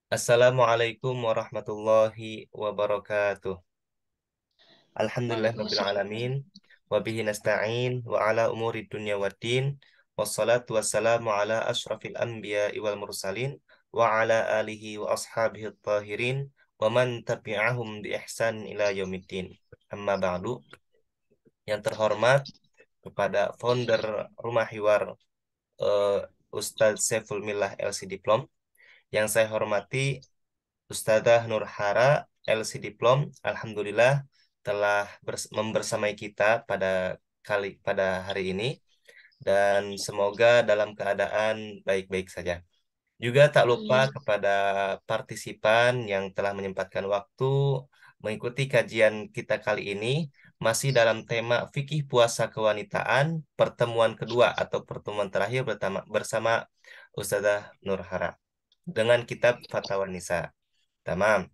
Assalamualaikum warahmatullahi wabarakatuh. Alhamdulillah rabbil Waalaikumsalam. alamin wa bihi nasta'in wa ala umuri dunya waddin wassalatu wassalamu ala asyrafil anbiya'i wal mursalin wa ala alihi wa ashabihi tahirin wa man tabi'ahum bi ihsan ila yaumiddin. Amma ba'du. Yang terhormat kepada founder Rumah Hiwar eh, Ustadz Saiful Millah LC Diplom, yang saya hormati Ustadzah Nurhara LC Diplom, alhamdulillah telah membersamai kita pada hari ini, dan semoga dalam keadaan baik-baik saja. Juga tak lupa Amin. kepada partisipan yang telah menyempatkan waktu mengikuti kajian kita kali ini, masih dalam tema fikih puasa kewanitaan, pertemuan kedua atau pertemuan terakhir bersama Ustadzah Nurhara dengan kitab Fatwa Nisa. Tamam.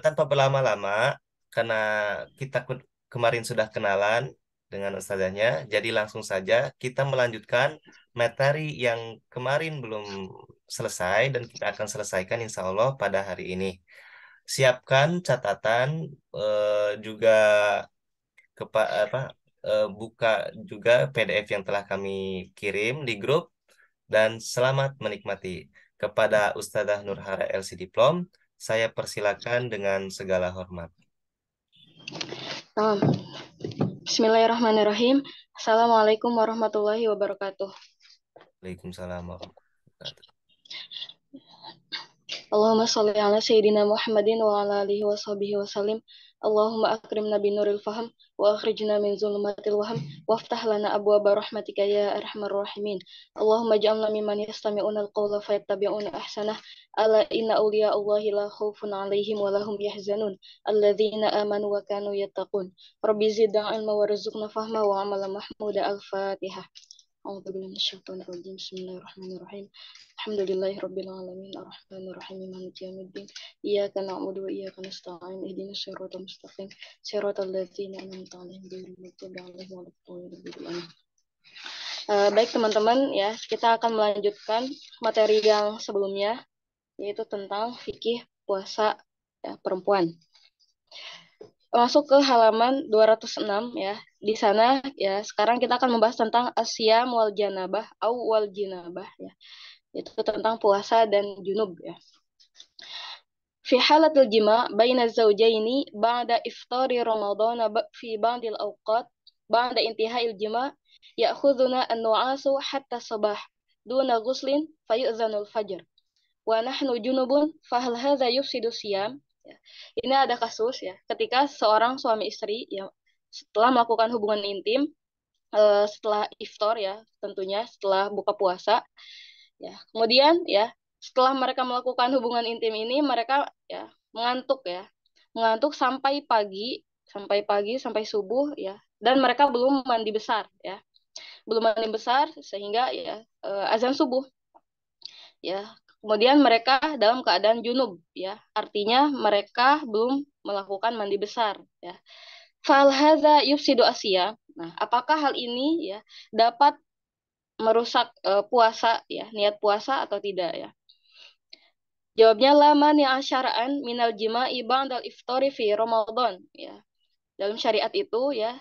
Tanpa berlama-lama, karena kita kemarin sudah kenalan dengan ustazahnya, jadi langsung saja kita melanjutkan materi yang kemarin belum selesai dan kita akan selesaikan insya Allah pada hari ini. Siapkan catatan, juga apa, buka juga PDF yang telah kami kirim di grup, dan selamat menikmati. Kepada Ustazah Nurhara LC Diplom, saya persilakan dengan segala hormat. Tamam. Bismillahirrahmanirrahim. Assalamualaikum warahmatullahi wabarakatuh. Waalaikumsalam warahmatullahi wabarakatuh. Allahumma sholli ala sayyidina Muhammadin wa ala alihi wa sahbihi wa salim. Allahumma akrimna bi nuril faham wa akhrijna min zulumatil waham waftah lana abwaaba rahmatika ya arhamar rahimin. Allahumma ja'alna mimman yastami'una al-qawla fayattabi'una ahsanah. Ala inna awliya Allahi la khaufun 'alaihim wa lahum yahzanun alladzina amanu wa kanu yattaqun. Rabbi zidna ilma warzuqna fahma wa amala mahmuda. Al-Fatihah. A'udzu billahi minasyaitonir rajim. Bismillahirrahmanirrahim. Alhamdulillahirabbil alamin arrahmanir rahim maliki yaumiddin. Iyyaka na'budu wa iyyaka nasta'in. Ihdinas siratal mustaqim. Siratal ladzina an'amta 'alaihim ghairil maghdubi 'alaihim waladdallin. Baik teman-teman ya, kita akan melanjutkan materi yang sebelumnya yaitu tentang fikih puasa ya, perempuan. Masuk ke halaman 206 ya. Di sana ya sekarang kita akan membahas tentang asyam wal janabah au wal jinabah ya. Itu tentang puasa dan junub ya. Fi halatil jima baina zawjaini ba'da iftari ramadhana fi ba'dil awqat ba'da intihai jima ya'khuduna an-nu'asu hatta sabah duna ghuslin fayu'zanul fajr wa nahnu junubun fahal hadza yufsidu siyam ya. Ini ada kasus ya ketika seorang suami istri ya setelah melakukan hubungan intim setelah iftar ya tentunya setelah buka puasa ya kemudian ya setelah mereka melakukan hubungan intim ini mereka ya mengantuk sampai subuh ya dan mereka belum mandi besar ya belum mandi besar sehingga ya azan subuh ya kemudian mereka dalam keadaan junub ya artinya mereka belum melakukan mandi besar ya fal hadza yufsidu asya. Nah apakah hal ini ya dapat merusak puasa ya niat puasa atau tidak ya. Jawabnya lama ni asyaraan minal jima'i ba'dal iftari fi Ramadan ya. Dalam syariat itu ya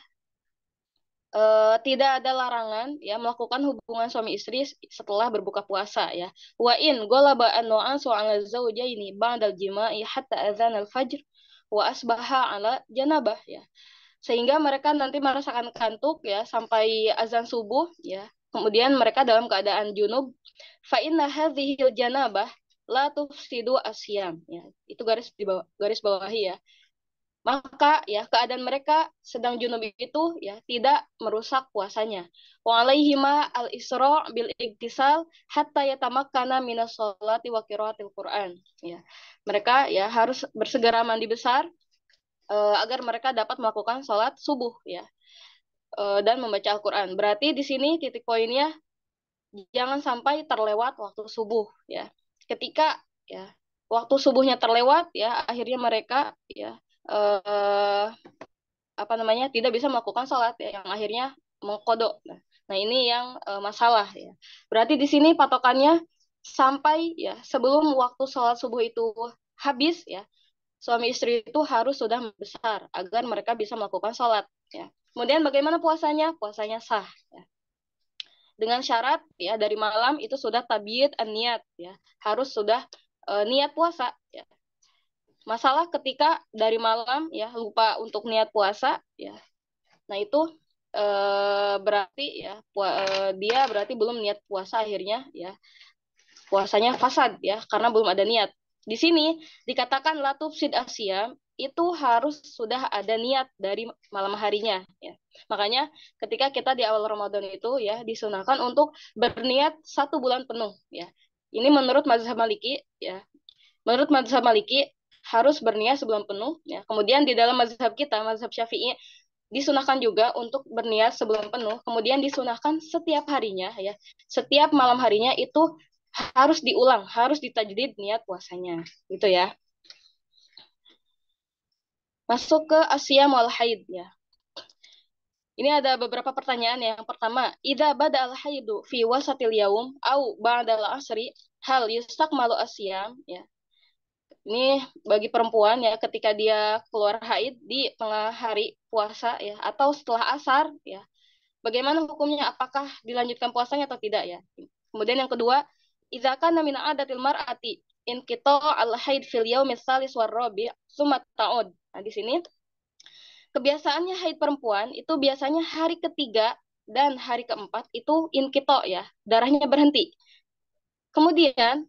tidak ada larangan ya melakukan hubungan suami istri setelah berbuka puasa ya. Wa in ghalaba an-nu'asu 'ala zawjaini ba'dal jima'i hatta adzan al-fajr wa asbaha 'ala janabah ya. Sehingga mereka nanti merasakan kantuk ya sampai azan subuh ya. Kemudian mereka dalam keadaan junub. Fa inna hadhil janabah la tufsidu asyam ya. Itu garis bawahi ya. Maka ya keadaan mereka sedang junub itu ya tidak merusak puasanya. Wa alaihima al-isra' bil iktisal hatta yatamakkana minas sholati wa qiraatil Qur'an ya. Mereka ya harus bersegera mandi besar agar mereka dapat melakukan sholat subuh ya dan membaca Al-Quran. Berarti di sini titik poinnya jangan sampai terlewat waktu subuh ya. Ketika ya waktu subuhnya terlewat ya akhirnya mereka ya apa namanya tidak bisa melakukan sholat ya, yang akhirnya mengkodok. Nah ini yang masalah ya. Berarti di sini patokannya sampai ya sebelum waktu sholat subuh itu habis ya, suami istri itu harus sudah besar agar mereka bisa melakukan sholat ya. Kemudian bagaimana puasanya? Puasanya sah ya. Dengan syarat ya dari malam itu sudah tabiat niat ya, harus sudah niat puasa ya. Masalah ketika dari malam ya lupa untuk niat puasa ya, nah itu berarti ya dia berarti belum niat puasa, akhirnya ya puasanya fasad ya karena belum ada niat. Di sini dikatakan latub sid asyam itu harus sudah ada niat dari malam harinya ya. Makanya ketika kita di awal Ramadan itu ya disunahkan untuk berniat 1 bulan penuh ya. Ini menurut mazhab Maliki ya. Menurut mazhab Maliki harus berniat sebulan penuh ya. Kemudian di dalam mazhab kita, mazhab Syafi'i, disunahkan juga untuk berniat sebulan penuh, kemudian disunahkan setiap harinya ya, setiap malam harinya itu harus diulang, harus ditajdid niat puasanya, gitu ya. Masuk ke asyam wal haid ya. Ini ada beberapa pertanyaan. Yang pertama, idza bada al haidu fi wasatil yaum au ba'da al asri hal yustakmalu asyam ya. Ini bagi perempuan ya ketika dia keluar haid di tengah hari puasa ya atau setelah asar ya. Bagaimana hukumnya? Apakah dilanjutkan puasanya atau tidak ya? Kemudian yang kedua, idza kana min adatil mar'ati in qita al haid fil yaumis salis war rabi' tsumma ta'ud. Nah, di sini kebiasaannya haid perempuan itu biasanya hari ketiga dan hari keempat itu in qita ya, darahnya berhenti. Kemudian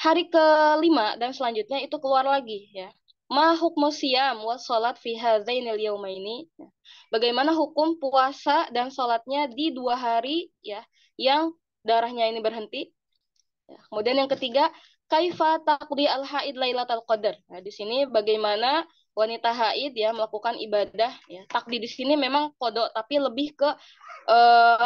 hari kelima dan selanjutnya itu keluar lagi ya. Ma hukmu siyam wa salat fi hadzainil yaumaini. Bagaimana hukum puasa dan salatnya di 2 hari ya yang darahnya ini berhenti. Ya. Kemudian yang ketiga, kaifa taqdi al haid lailatul qadar. Nah, di sini bagaimana wanita haid ya melakukan ibadah ya. Takdi di sini memang kodok tapi lebih ke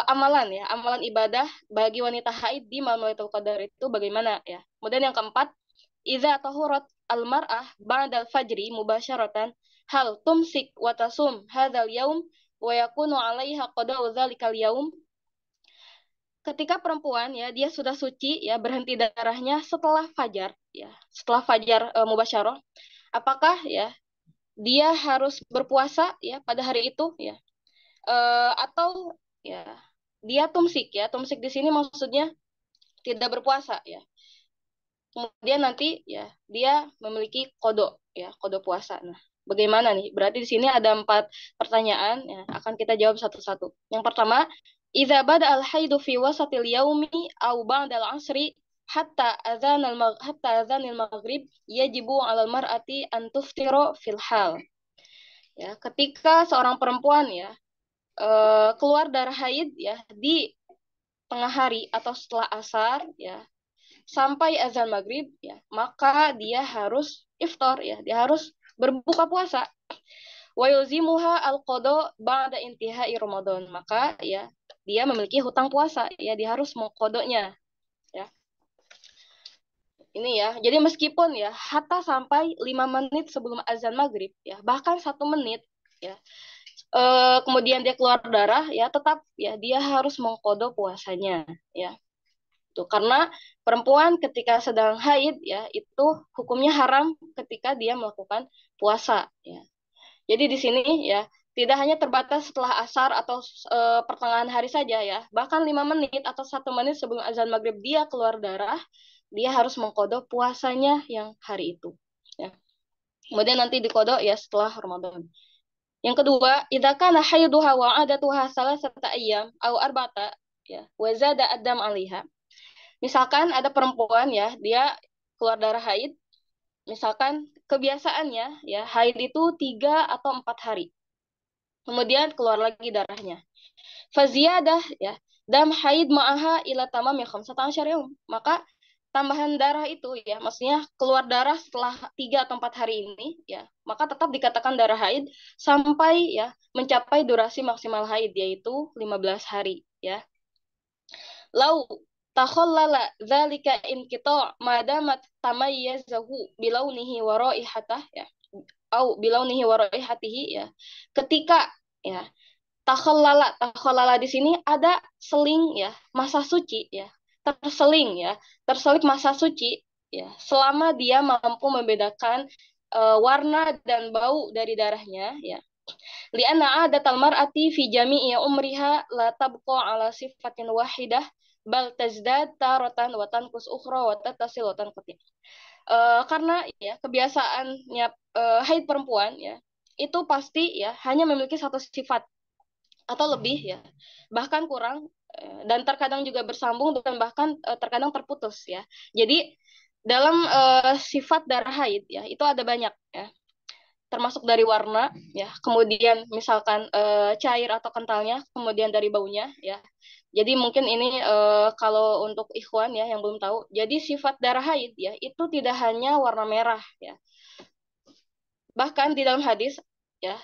amalan ya, amalan ibadah bagi wanita haid di malam Lailatul Qadar itu bagaimana ya. Kemudian yang keempat, idza tahurat al-mar'ah ba'da al-fajri mubasyaratan hal tumsik wa tasum hadzal yaum wa yakunu 'alaiha qada'u dzalikal yaum. Ketika perempuan ya dia sudah suci ya berhenti darahnya setelah fajar ya, setelah fajar mubasyarah, apakah ya dia harus berpuasa ya pada hari itu ya, atau ya dia tumsik ya. Tumsik di sini maksudnya tidak berpuasa ya. Kemudian nanti ya dia memiliki kodok ya, kodok puasa. Nah, bagaimana nih? Berarti di sini ada 4 pertanyaan ya, akan kita jawab satu-satu. Yang pertama, idza bada al haidu fi wasatil yaumi au ba'da al asri hatta adzanil maghrib yajibu 'alal mar'ati an tuftira fil hal. Ya, ketika seorang perempuan ya keluar darah haid ya di tengah hari atau setelah asar ya sampai azan maghrib ya, maka dia harus iftar ya, dia harus berbuka puasa. Wa yulzimuha al-qada ba'da intihai Ramadan. Maka ya dia memiliki hutang puasa ya, dia harus mengkodoknya ya. Ini ya. Jadi meskipun ya hatta sampai 5 menit sebelum azan maghrib ya, bahkan 1 menit ya, kemudian dia keluar darah ya, tetap ya dia harus mengkodok puasanya ya. Tuh, karena perempuan ketika sedang haid ya itu hukumnya haram ketika dia melakukan puasa ya. Jadi di sini ya tidak hanya terbatas setelah asar atau pertengahan hari saja ya, bahkan 5 menit atau 1 menit sebelum azan maghrib dia keluar darah, dia harus mengkodok puasanya yang hari itu ya. Kemudian nanti dikodok ya setelah Ramadan. Yang kedua, idza kana haiduha wa adatuha salasata ayyam au arba'ata ya, wa zada adam 'alaiha. Misalkan ada perempuan ya, dia keluar darah haid, misalkan kebiasaannya ya haid itu 3 atau 4 hari. Kemudian keluar lagi darahnya. Faziyadah ya, dam haid ma'aha ila tamam ya khamsata asyar yaum. Maka tambahan darah itu ya, maksudnya keluar darah setelah 3 atau 4 hari ini ya, maka tetap dikatakan darah haid sampai ya mencapai durasi maksimal haid yaitu 15 hari ya. Lau takhallala dzalika inqita' madamat tamayyazahu bilaunihi wa raihatah ya, au bilaunihi wa raihatihi ya. Ketika ya takhallala di sini ada seling ya, masa suci ya. terseling ya, terselip masa suci ya, selama dia mampu membedakan warna dan bau dari darahnya ya. Lianna adatal mar'ati fi jami'i umriha la tabqa ala sifatin wahidah bal tazdad taratan wa tanqus ukhra wa tattasil wa tanqati. Karena ya kebiasaannya haid perempuan ya itu pasti ya hanya memiliki satu sifat atau lebih ya, bahkan kurang, dan terkadang juga bersambung dan bahkan terkadang terputus ya. Jadi dalam sifat darah haid ya itu ada banyak ya, termasuk dari warna ya, kemudian misalkan cair atau kentalnya, kemudian dari baunya ya. Jadi mungkin ini kalau untuk ikhwan ya yang belum tahu, jadi sifat darah haid ya itu tidak hanya warna merah ya. Bahkan di dalam hadis ya,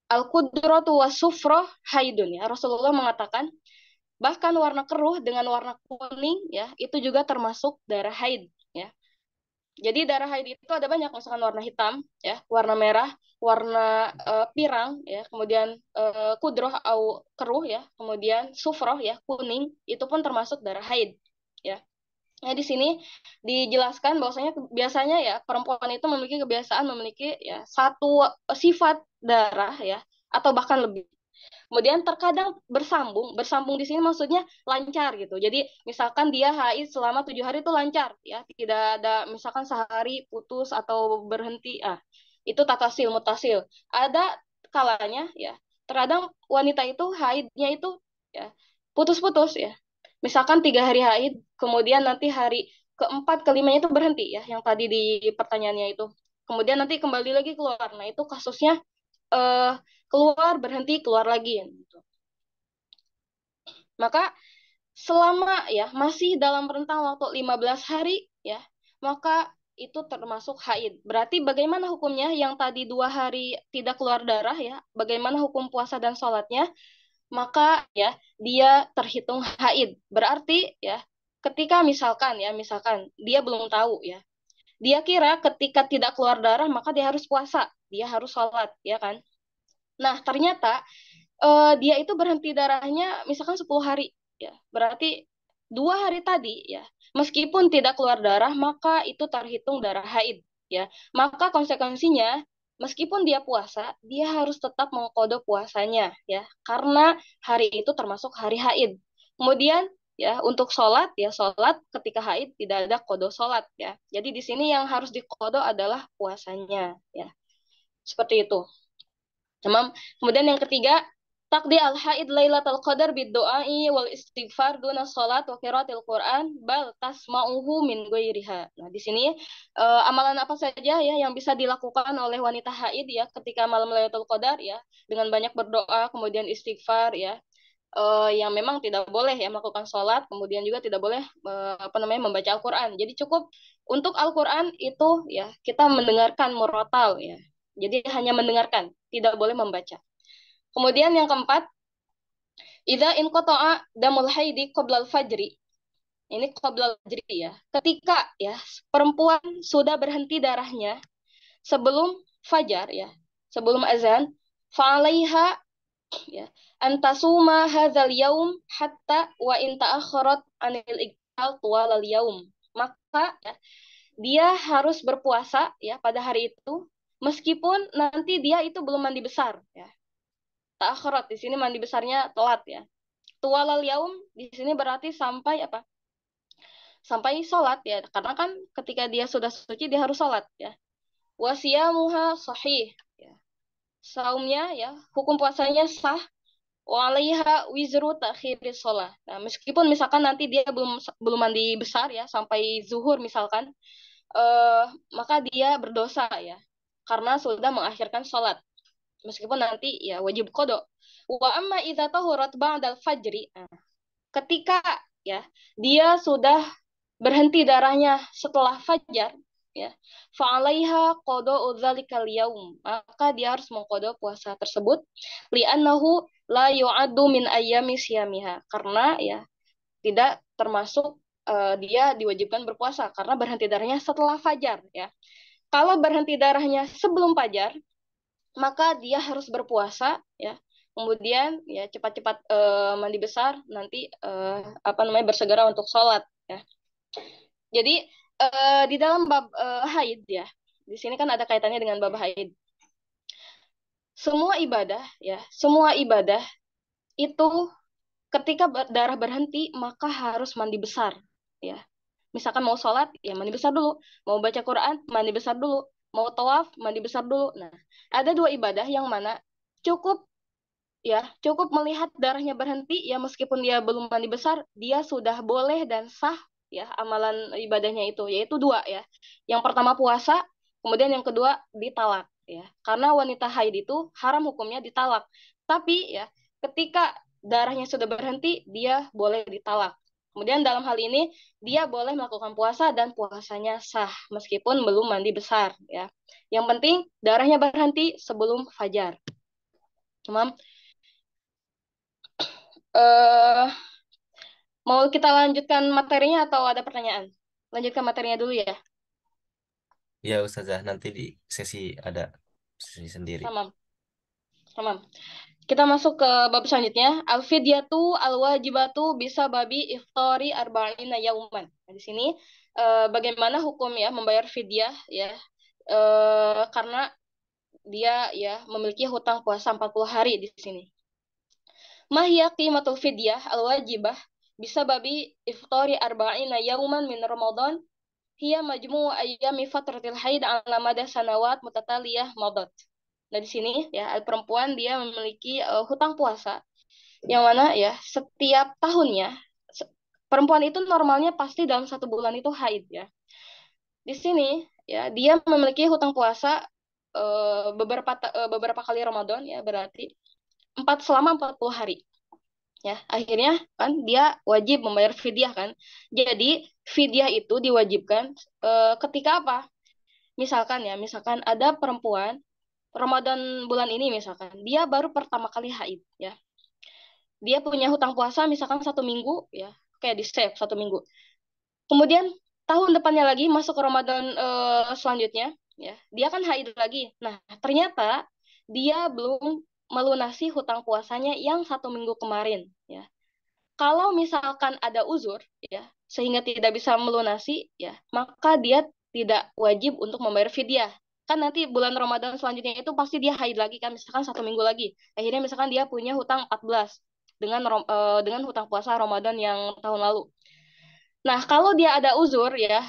al-qudratu was-sufrah haidun ya. Rasulullah mengatakan bahkan warna keruh dengan warna kuning ya itu juga termasuk darah haid ya. Jadi darah haid itu ada banyak, misalkan warna hitam ya, warna merah, warna pirang ya, kemudian kudroh atau keruh ya, kemudian sufroh ya, kuning, itu pun termasuk darah haid ya. Nah, di sini dijelaskan bahwasanya biasanya ya perempuan itu memiliki kebiasaan memiliki ya satu sifat darah ya atau bahkan lebih. Kemudian terkadang bersambung, bersambung di sini maksudnya lancar gitu. Jadi misalkan dia haid selama 7 hari itu lancar ya, tidak ada misalkan sehari putus atau berhenti. Itu tatasil, mutasil. Ada kalanya ya, terkadang wanita itu haidnya itu ya putus-putus ya. Misalkan 3 hari haid, kemudian nanti hari keempat kelimanya itu berhenti ya, yang tadi di pertanyaannya itu. Kemudian nanti kembali lagi keluar. Nah itu kasusnya eh, keluar berhenti keluar lagi gitu. Maka selama ya masih dalam rentang waktu 15 hari ya, maka itu termasuk haid. Berarti bagaimana hukumnya yang tadi 2 hari tidak keluar darah ya, bagaimana hukum puasa dan sholatnya? Maka ya dia terhitung haid. Berarti ya ketika misalkan dia belum tahu ya, dia kira ketika tidak keluar darah maka dia harus puasa, dia harus sholat ya kan. Nah ternyata dia itu berhenti darahnya misalkan 10 hari ya. Berarti 2 hari tadi ya, meskipun tidak keluar darah maka itu terhitung darah haid ya. Maka konsekuensinya meskipun dia puasa, dia harus tetap mengqadha puasanya ya, karena hari itu termasuk hari haid. Kemudian ya untuk sholat ya, sholat ketika haid tidak ada qadha sholat ya. Jadi di sini yang harus diqadha adalah puasanya ya. Seperti itu. Kemudian yang ketiga, takdi al-haid lailatul qadar bid-du'ai wal istighfar duna salat wa qiraatil Qur'an bal tasma'uhu min ghairiha. Nah, di sini amalan apa saja ya yang bisa dilakukan oleh wanita haid ya ketika malam Lailatul Qadar ya, dengan banyak berdoa, kemudian istighfar ya. Yang memang tidak boleh ya melakukan sholat, kemudian juga tidak boleh membaca Al-Quran. Jadi cukup untuk Al-Quran itu ya kita mendengarkan murotal ya. Jadi hanya mendengarkan, tidak boleh membaca. Kemudian yang keempat, idza inqata'a damul haidi qoblal fajri. Ini qoblal fajri ya. Ketika ya perempuan sudah berhenti darahnya sebelum fajar ya, sebelum azan, fa'alaiha ya antasuma hadzal yaum hatta wa in ta'akhkharat anil iqal tuwalal yaum. Maka ya, dia harus berpuasa ya pada hari itu meskipun nanti dia itu belum mandi besar ya. Ta'akhkharat di sini mandi besarnya telat ya. Tuwalal yaum di sini berarti sampai apa? Sampai sholat ya. Karena kan ketika dia sudah suci dia harus sholat ya. Wasiyamuha sahih ya. Saumnya ya, hukum puasanya sah. Walaiha wizru takhiri sholat. Nah, meskipun misalkan nanti dia belum belum mandi besar ya sampai zuhur misalkan, eh, maka dia berdosa ya karena sudah mengakhirkan sholat. Meskipun nanti ya wajib qada. Wa amma idza tahurat ba'dal fajri. Nah, ketika ya dia sudah berhenti darahnya setelah fajar ya, fa'alaiha qada'u dzalikal yaum, maka dia harus mengqada puasa tersebut li'annahu la yu'addu min ayyami siyamiha, karena ya tidak termasuk dia diwajibkan berpuasa karena berhenti darahnya setelah fajar ya. Kalau berhenti darahnya sebelum fajar maka dia harus berpuasa ya, kemudian ya cepat-cepat mandi besar, nanti bersegera untuk sholat ya. Jadi di dalam bab haid ya, di sini kan ada kaitannya dengan bab haid. Semua ibadah itu ketika darah berhenti maka harus mandi besar ya. Misalkan mau sholat ya mandi besar dulu, mau baca Quran mandi besar dulu, mau tawaf mandi besar dulu. Nah, ada dua ibadah yang mana cukup cukup melihat darahnya berhenti ya, meskipun dia belum mandi besar dia sudah boleh dan sah ya amalan ibadahnya itu, yaitu dua ya. Yang pertama puasa, kemudian yang kedua ditalak ya, karena wanita haid itu haram hukumnya ditalak, tapi ya ketika darahnya sudah berhenti dia boleh ditalak. Kemudian dalam hal ini dia boleh melakukan puasa dan puasanya sah meskipun belum mandi besar ya. Yang penting darahnya berhenti sebelum fajar. Tamam. eh Mau kita lanjutkan materinya atau ada pertanyaan? Lanjutkan materinya dulu ya. Ya Ustazah, nanti di sesi ada sesi sendiri. Tamam, tamam. Kita masuk ke bab selanjutnya. Al-fidyatu al-wajibatu bisa babi iftari arba'ina yauman. Nah, di sini bagaimana hukum ya membayar fidyah ya. Karena dia ya memiliki hutang puasa 40 hari di sini. Mahya qimatul fidyah al-wajibah bisa babi iftari arba'ina yauman min Ramadan hiya majmu' ayyami fatratil haid ala mada sanawat mutataliyah madat. Nah, di sini ya perempuan dia memiliki hutang puasa yang mana ya setiap tahunnya perempuan itu normalnya pasti dalam 1 bulan itu haid ya. Di sini ya dia memiliki hutang puasa beberapa kali Ramadan ya, berarti selama 40 hari. Ya, akhirnya kan dia wajib membayar fidyah kan. Jadi fidyah itu diwajibkan ketika apa? Misalkan ada perempuan Ramadan bulan ini, misalkan dia baru pertama kali haid ya. Dia punya hutang puasa misalkan 1 minggu ya, kayak di save 1 minggu. Kemudian tahun depannya lagi masuk ke Ramadan selanjutnya ya, dia kan haid lagi. Nah, ternyata dia belum melunasi hutang puasanya yang 1 minggu kemarin ya. Kalau misalkan ada uzur ya sehingga tidak bisa melunasi ya, maka dia tidak wajib untuk membayar fidyah. Kan nanti bulan Ramadan selanjutnya itu pasti dia haid lagi kan, misalkan 1 minggu lagi. Akhirnya misalkan dia punya hutang 14 dengan hutang puasa Ramadan yang tahun lalu. Nah, kalau dia ada uzur ya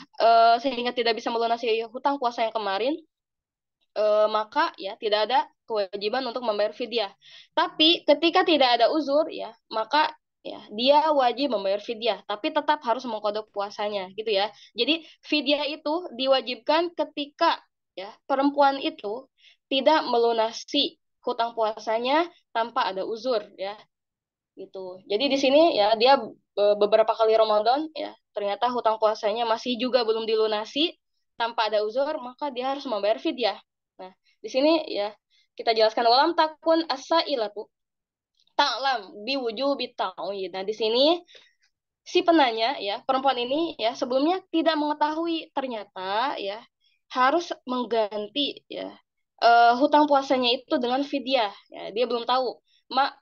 sehingga tidak bisa melunasi hutang puasa yang kemarin, maka ya tidak ada kewajiban untuk membayar fidyah. Tapi ketika tidak ada uzur ya, maka ya dia wajib membayar fidyah, tapi tetap harus mengkodok puasanya gitu ya. Jadi fidyah itu diwajibkan ketika ya perempuan itu tidak melunasi hutang puasanya tanpa ada uzur ya gitu. Jadi di sini ya dia beberapa kali Ramadan ya ternyata hutang puasanya masih juga belum dilunasi tanpa ada uzur, maka dia harus membayar fidyah. Nah, di sini ya kita jelaskan walam takun as-sailatu ta'lam biwujubi ta'wid. Nah, di sini si penanya ya, perempuan ini ya sebelumnya tidak mengetahui ternyata ya harus mengganti ya hutang puasanya itu dengan fidyah. Ya, dia belum tahu.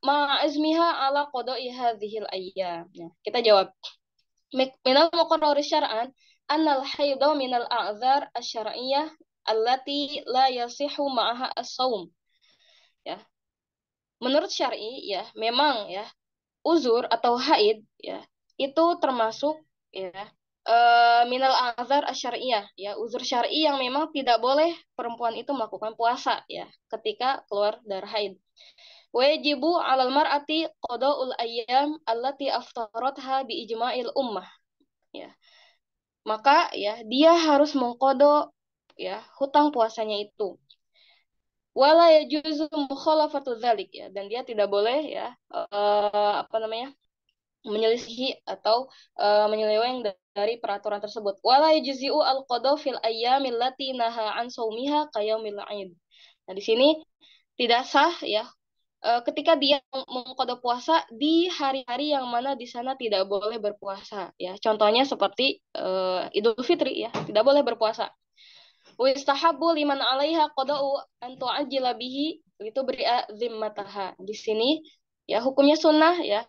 Ma'azmiha ala qada'i hadhil ayyam. Ya, kita jawab. Minal muqarrar syar'an annal haidha minal a'dzar asy-syar'iyyah allati la yasihu ma'aha as-shaum. Ya. Menurut syar'i ya, memang ya uzur atau haid ya itu termasuk ya minal azar asyariyah ya, uzur syar'i yang memang tidak boleh perempuan itu melakukan puasa ya ketika keluar darah haid. Wajibu 'alal mar'ati qada'ul ayyam allati aftaratha bi ijma'il ummah ya. Maka ya dia harus mengqada ya hutang puasanya itu. Wala yajuzu mukhalafatu dzalik ya, dan dia tidak boleh ya menyelisihi atau menyeleweng dari peraturan tersebut. Wala yujzi'u al-qada fil ayyamil lati naha an saumiha qayaumil 'aid. Nah, di sini tidak sah ya ketika dia mengqada puasa di hari-hari yang mana di sana tidak boleh berpuasa ya. Contohnya seperti Idul Fitri ya, tidak boleh berpuasa. Wa istahabbu liman 'alaiha qada'u an tu'ajjila bihi Itu beri'a zimmataha. Di sini ya hukumnya sunnah ya,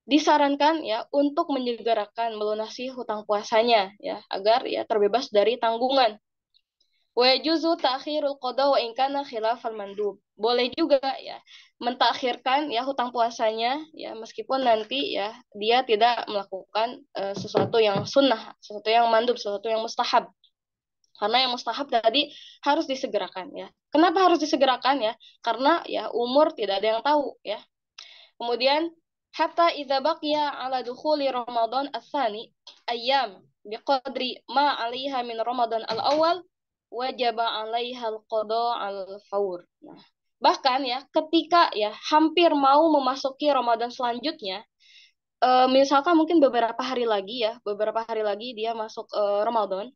disarankan ya untuk menyegerakan melunasi hutang puasanya ya agar ya terbebas dari tanggungan. Wa yajuzu ta'khirul qada wa in kana khilafal mandub. Boleh juga ya mentakhirkan ya hutang puasanya ya meskipun nanti ya dia tidak melakukan sesuatu yang sunnah, sesuatu yang mandub, sesuatu yang mustahab. Karena yang mustahab tadi harus disegerakan ya. Kenapa harus disegerakan ya? Karena ya umur tidak ada yang tahu ya. Kemudian hatta idza baqiya ala dukhuli Ramadan ats-tsani ayyam biqadri ma 'alaiha min Ramadan al-awwal wajaba 'alaiha al-qada al-fawr. Nah, bahkan ya ketika ya hampir mau memasuki Ramadan selanjutnya, misalkan mungkin beberapa hari lagi dia masuk Ramadan,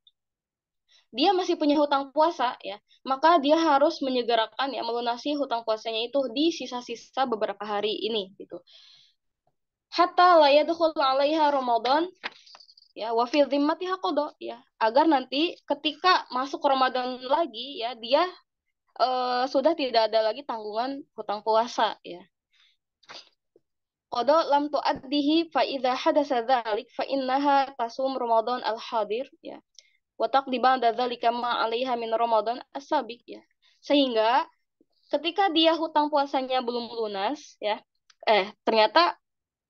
dia masih punya hutang puasa ya, maka dia harus menyegerakan ya melunasi hutang puasanya itu di sisa-sisa beberapa hari ini gitu. Hatta la yadkhul 'alaiha Ramadan ya wa fi dhimmatiha qada ya, agar nanti ketika masuk Ramadan lagi ya dia sudah tidak ada lagi tanggungan hutang puasa ya. Qada lam tuaddihi fa idza hadasa dzalik fa innaha tasum Ramadan al-hadir ya. Wa taqdi ba'da dzalika ma 'alaiha min Ramadan as-sabiq ya. Sehingga ketika dia hutang puasanya belum lunas ya, ternyata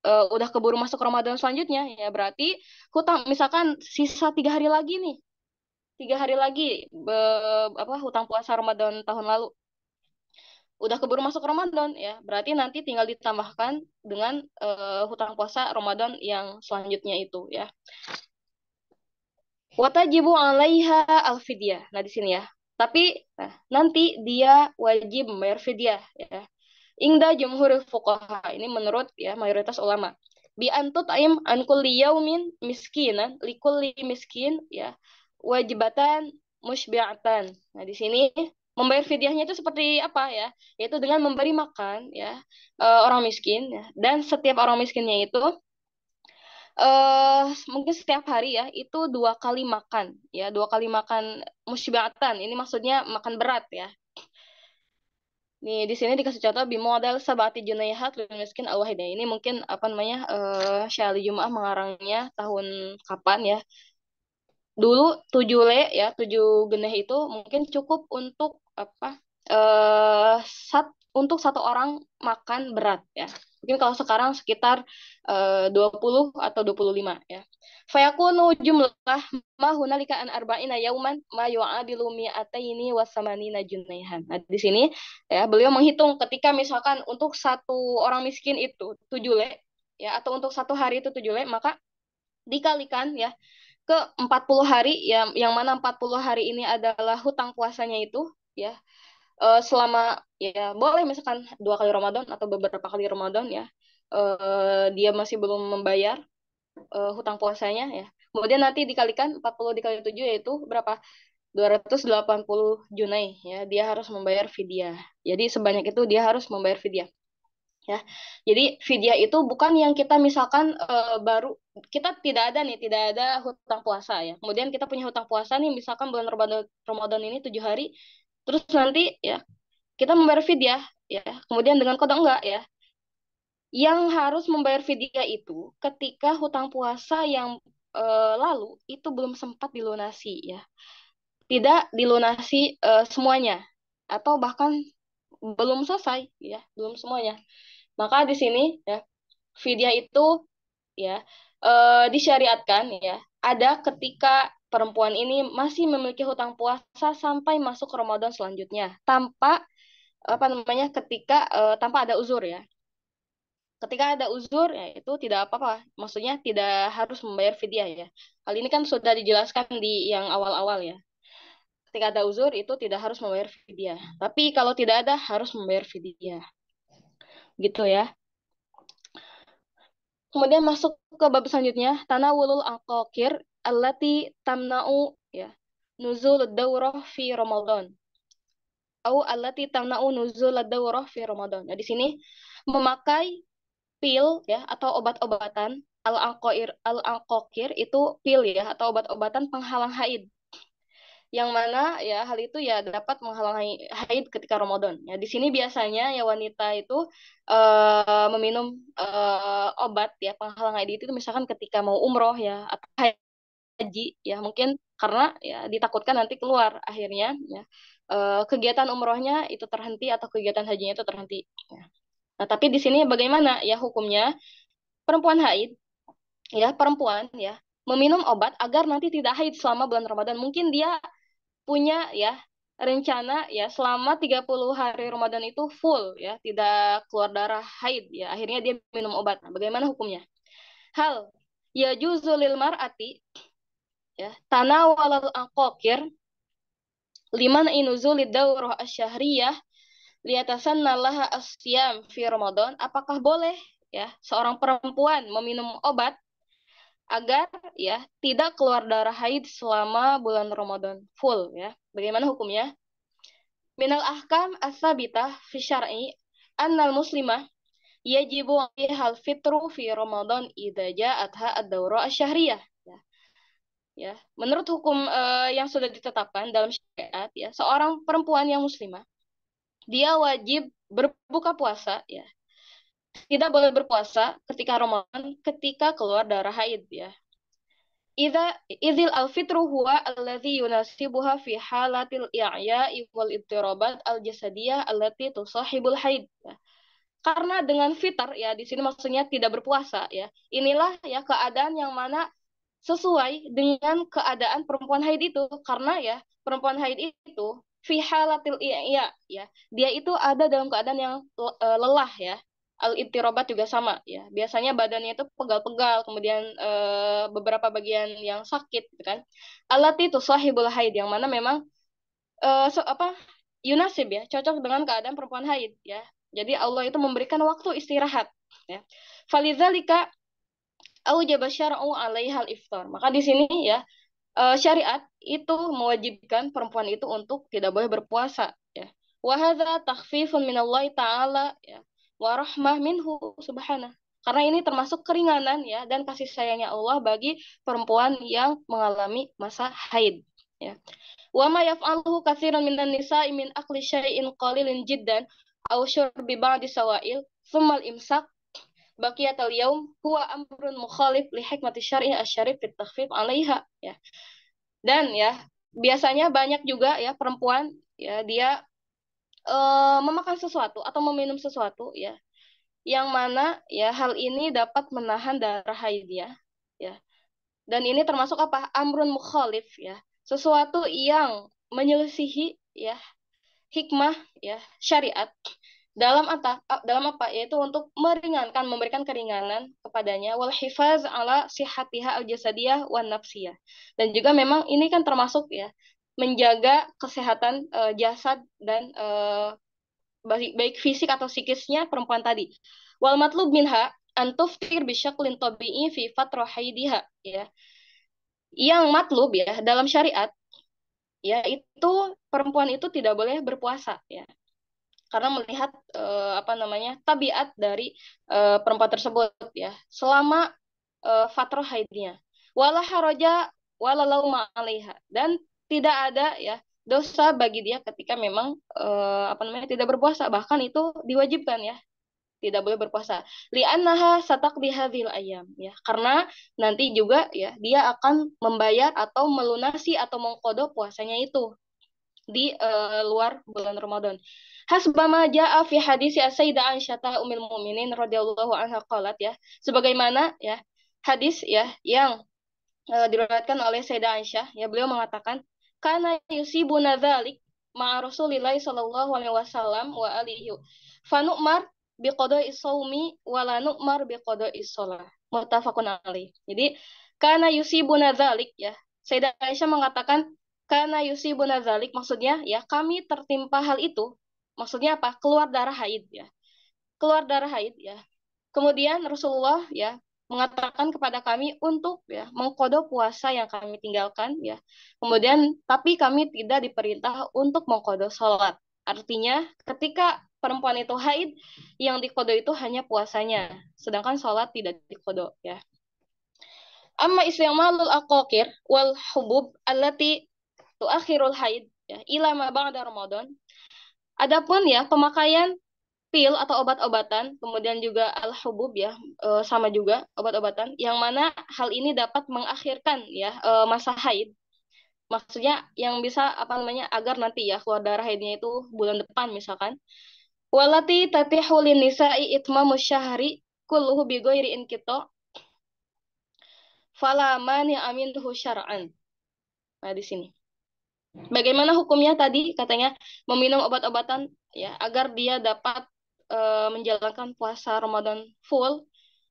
udah keburu masuk Ramadan selanjutnya ya berarti hutang misalkan sisa 3 hari lagi nih, 3 hari lagi hutang puasa Ramadan tahun lalu udah keburu masuk Ramadan ya berarti nanti tinggal ditambahkan dengan hutang puasa Ramadan yang selanjutnya itu ya. Watajibu 'alaiha al-fidyah. Nah di sini ya, tapi nanti dia wajib membayar fidyah ya. Ingda jumhurul fuqaha, ini menurut ya mayoritas ulama. Bi antut aim an kulli yaumin miskinan likulli miskin ya wajibatan musbi'atan. Nah, di sini membayar fidyahnya itu seperti apa ya? Yaitu dengan memberi makan ya orang miskin ya. Dan setiap orang miskinnya itu mungkin setiap hari ya itu 2 kali makan ya, 2 kali makan musybatan, ini maksudnya makan berat ya. Nih di sini dikasih contoh bimodal sabati junayhat lil miskin al wahid. Ini mungkin apa namanya Syali Jumaah mengarangnya tahun kapan ya. Dulu 7 le ya 7 geneh itu mungkin cukup untuk apa eh sat untuk satu orang makan berat ya. Mungkin kalau sekarang sekitar 20 atau 25 ya. Fayakunu jumlah ma hunalika an arba'ina yauman ma yu'adilu mi'ataini wa samanina junaihan. Nah, di sini ya beliau menghitung ketika misalkan untuk satu orang miskin itu 7 le ya atau untuk satu hari itu 7 le maka dikalikan ya ke 40 hari yang mana 40 hari ini adalah hutang puasanya itu ya selama ya boleh misalkan 2 kali Ramadan atau beberapa kali Ramadan ya dia masih belum membayar hutang puasanya ya. Kemudian nanti dikalikan 40 dikali 7 yaitu berapa? 280 junai ya. Dia harus membayar fidyah. Jadi sebanyak itu dia harus membayar fidyah ya. Jadi fidyah itu bukan yang kita misalkan baru kita tidak ada hutang puasa ya. Kemudian kita punya hutang puasa nih misalkan bulan Ramadan ini 7 hari, terus nanti ya kita membayar fidyah ya. Kemudian dengan kodok enggak ya. Yang harus membayar fidyah itu ketika hutang puasa yang lalu itu belum sempat dilunasi ya. Tidak dilunasi semuanya atau bahkan belum selesai ya, belum semuanya. Maka di sini ya fidyah itu ya disyariatkan ya ada ketika perempuan ini masih memiliki hutang puasa sampai masuk Ramadan selanjutnya tanpa apa namanya ketika tanpa ada uzur ya. Ketika ada uzur ya itu tidak apa-apa, maksudnya tidak harus membayar fidyah ya. Hal ini kan sudah dijelaskan di yang awal-awal ya. Ketika ada uzur itu tidak harus membayar fidyah. Tapi kalau tidak ada harus membayar fidyah. Gitu ya. Kemudian masuk ke bab selanjutnya, tanawulul aqaqir allati tamna'u ya nuzul daurah fi Ramadan. Au allati tamna'u nuzul daurah fi Ramadan. Nah, di sini memakai pil ya atau obat-obatan al-aqair itu pil ya atau obat-obatan penghalang haid. yang mana ya hal itu ya dapat menghalangi haid ketika Ramadan. Ya, di sini biasanya ya wanita itu meminum obat ya penghalang haid itu misalkan ketika mau umroh ya atau haji ya mungkin karena ya ditakutkan nanti keluar akhirnya ya kegiatan umrohnya itu terhenti atau kegiatan hajinya itu terhenti. Ya. Nah, tapi di sini bagaimana ya hukumnya perempuan haid ya perempuan ya meminum obat agar nanti tidak haid selama bulan Ramadan. Mungkin dia punya ya rencana ya selama 30 hari Ramadan itu full ya tidak keluar darah haid ya akhirnya dia minum obat. Nah, bagaimana hukumnya? Hal ya juzulil mar'ati ya tanawalal aqaqir liman inuzulid daurah asyahriyah liyatasanna laha asyam fi Ramadan. Apakah boleh ya seorang perempuan meminum obat agar ya tidak keluar darah haid selama bulan Ramadan full ya. Bagaimana hukumnya? Minal ahkam as-sabitah fi syar'i annal muslimah yajibu hal fitru fi Ramadan idza ja'atha ad-daurah asy-syahriyah. Ya, ya. Menurut hukum yang sudah ditetapkan dalam syariat ya, seorang perempuan yang muslimah dia wajib berbuka puasa ya. Tidak boleh berpuasa ketika Ramadan ketika keluar darah haid ya. Idzil al-fitru huwa alladhi yunasibuha fi halatil i'ya'i wal ittirabat al-jasadiyah allati tusahibul haid. Ya. Karena dengan fitr ya di sini maksudnya tidak berpuasa ya. Inilah ya keadaan yang mana sesuai dengan keadaan perempuan haid itu karena ya perempuan haid itu fi halatil iya ya dia itu ada dalam keadaan yang lelah ya al ittirobat juga sama ya biasanya badannya itu pegal-pegal kemudian beberapa bagian yang sakit gitu kan alat itu sahibul haid yang mana memang apa yunasib ya cocok dengan keadaan perempuan haid ya jadi Allah itu memberikan waktu istirahat ya falizalika aujaba syar'u alaihal iftar. Maka di sini ya syariat itu mewajibkan perempuan itu untuk tidak boleh berpuasa ya. Wa hadza takhfifun minallahi taala ya wa rahmah minhu subhanahu. Karena ini termasuk keringanan ya dan kasih sayangnya Allah bagi perempuan yang mengalami masa haid ya. Wa ma yaf'aluhu katsiran minan nisa'i min akli syai'in qalilin jiddan aw syurbi ba'di sawa'il thumma al-imsak baqiyatul yaum huwa amrun mukhalif li hikmati syar'i asy-syarif fit takhfif 'alaiha ya. Dan ya biasanya banyak juga ya perempuan ya dia memakan sesuatu atau meminum sesuatu ya yang mana ya hal ini dapat menahan darah haidnya ya. Dan ini termasuk apa? Amrun mukhalif ya. Sesuatu yang menyelisihi ya hikmah ya syariat dalam apa yaitu untuk meringankan memberikan keringanan kepadanya wal hifaz ala sihatiha al jasadiyah wan nafsiyah dan juga memang ini kan termasuk ya menjaga kesehatan jasad dan baik fisik atau psikisnya perempuan tadi wal matlub minha antuftir bisyaklin tabi'i fi fatrah haidiha ya yang matlub ya dalam syariat ya itu perempuan itu tidak boleh berpuasa ya karena melihat apa namanya tabiat dari perempuan tersebut ya selama fatrah haidnya wala haraja wala lauma 'alaiha dan tidak ada ya dosa bagi dia ketika memang apa namanya tidak berpuasa bahkan itu diwajibkan ya tidak boleh berpuasa li'annaha sataqdi hadzal ayam ya karena nanti juga ya dia akan membayar atau melunasi atau mengqada puasanya itu di luar bulan Ramadan. Hasbama ja'a fi hadis Sayyidah Aisyah Ummul Mukminin radhiyallahu anha qalat ya. Sebagaimana ya hadis ya yang diriwayatkan oleh Sayyidah Aisyah ya beliau mengatakan kana yusibuna dzalik ma'a Rasulillah sallallahu alaihi wasallam wa alihi fa nu'mar biqada'i shaumi wa la nu'mar biqada'i shalah. Muttafaqun alaih. Jadi kana yusibuna dzalik ya. Sayyidah Aisyah mengatakan karena yusibuna dzalik maksudnya ya kami tertimpa hal itu. Maksudnya apa? Keluar darah haid ya. Keluar darah haid ya. Kemudian Rasulullah ya mengatakan kepada kami untuk ya mengqada puasa yang kami tinggalkan ya. Kemudian tapi kami tidak diperintah untuk mengqada salat. Artinya ketika perempuan itu haid yang diqada itu hanya puasanya, sedangkan salat tidak diqada ya. Amma istimalul aqaqir wal hubub allati tuakhirul haid ya ila ma ba'da Ramadan. Adapun ya pemakaian pil atau obat-obatan, kemudian juga al-hubub ya, sama juga obat-obatan yang mana hal ini dapat mengakhirkan ya masa haid. Maksudnya yang bisa apa namanya agar nanti ya keluar darah haidnya itu bulan depan misalkan. Walati tatihu lin nisa'i itmamu syahri kulluhu bi ghairi inqita fala mani aminhu syar'an. Nah, di sini. Bagaimana hukumnya tadi katanya meminum obat-obatan ya agar dia dapat menjalankan puasa Ramadan full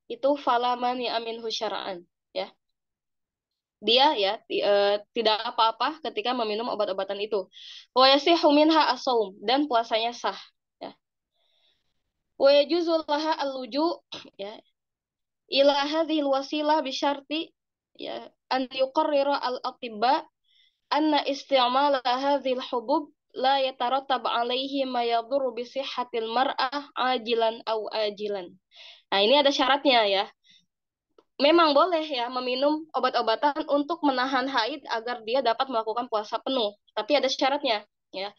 itu falaman ya amin syara'an ya. Dia ya tidak apa-apa ketika meminum obat-obatan itu. Wa yasihu minha as-shaum dan puasanya sah ya. Wa yajuzu laha al-luju ya ila hadhihi al-wasilah bi syarti ya an yuqarrira al-atibba anna isti'mala hadhil hubub la yatarattab alaihi ma yadurru bi sihhatil mar'ah ajilan aw ajilan. Nah, ini ada syaratnya ya. Memang boleh ya meminum obat-obatan untuk menahan haid agar dia dapat melakukan puasa penuh, tapi ada syaratnya ya.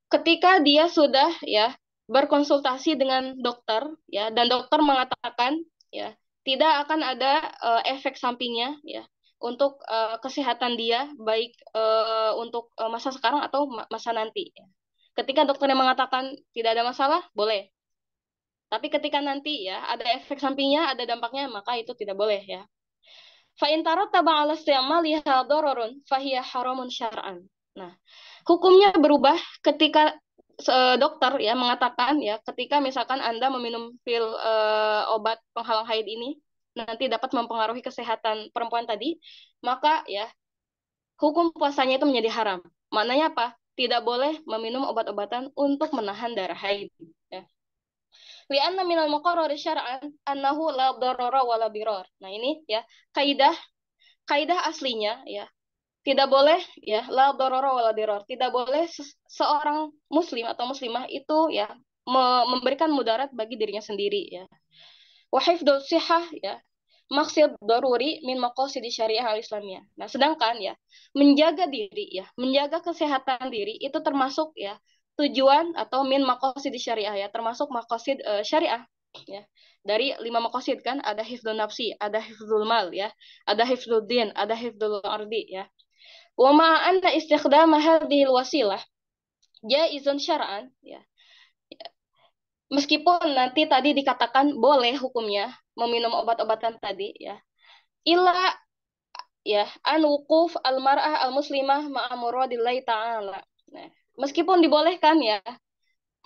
Ketika dia sudah ya berkonsultasi dengan dokter ya dan dokter mengatakan ya tidak akan ada efek sampingnya ya untuk kesehatan dia baik untuk masa sekarang atau masa nanti ya. Ketika dokternya mengatakan tidak ada masalah boleh, tapi ketika nanti ya ada efek sampingnya ada dampaknya maka itu tidak boleh ya. Fa in tarattaba 'ala istimaliha dararun fahiya haramun syar'an. Nah, hukumnya berubah ketika dokter ya mengatakan ya ketika misalkan Anda meminum pil obat penghalang haid ini nanti dapat mempengaruhi kesehatan perempuan tadi, maka ya hukum puasanya itu menjadi haram. Maknanya apa? Tidak boleh meminum obat-obatan untuk menahan darah haid. Ya. Lianna minal muqarrari syar'an annahu la darara wa la birar. Nah, ini ya kaidah kaidah aslinya ya tidak boleh ya la darara wa la dirar. Tidak boleh seorang muslim atau muslimah itu ya memberikan mudarat bagi dirinya sendiri ya. Wa hifdzul sihah ya maksud daruri min maqasid syariah al-islamiyah. Nah, sedangkan ya menjaga diri ya, menjaga kesehatan diri itu termasuk ya tujuan atau min maqasid syariah ya, termasuk maqasid syariah ya. Dari 5 maqasid kan ada hifdzul nafsi, ada hifdzul mal ya, ada hifdzul din, ada hifdzul ardi ya. Wa ma anna istikhdam hadhihi wasilah jaizun syar'an ya. Meskipun nanti tadi dikatakan boleh hukumnya meminum obat-obatan tadi ya. Illa ya an wuquf al mar'ah al muslimah ma'a muradillahi ta'ala. Nah, meskipun dibolehkan ya,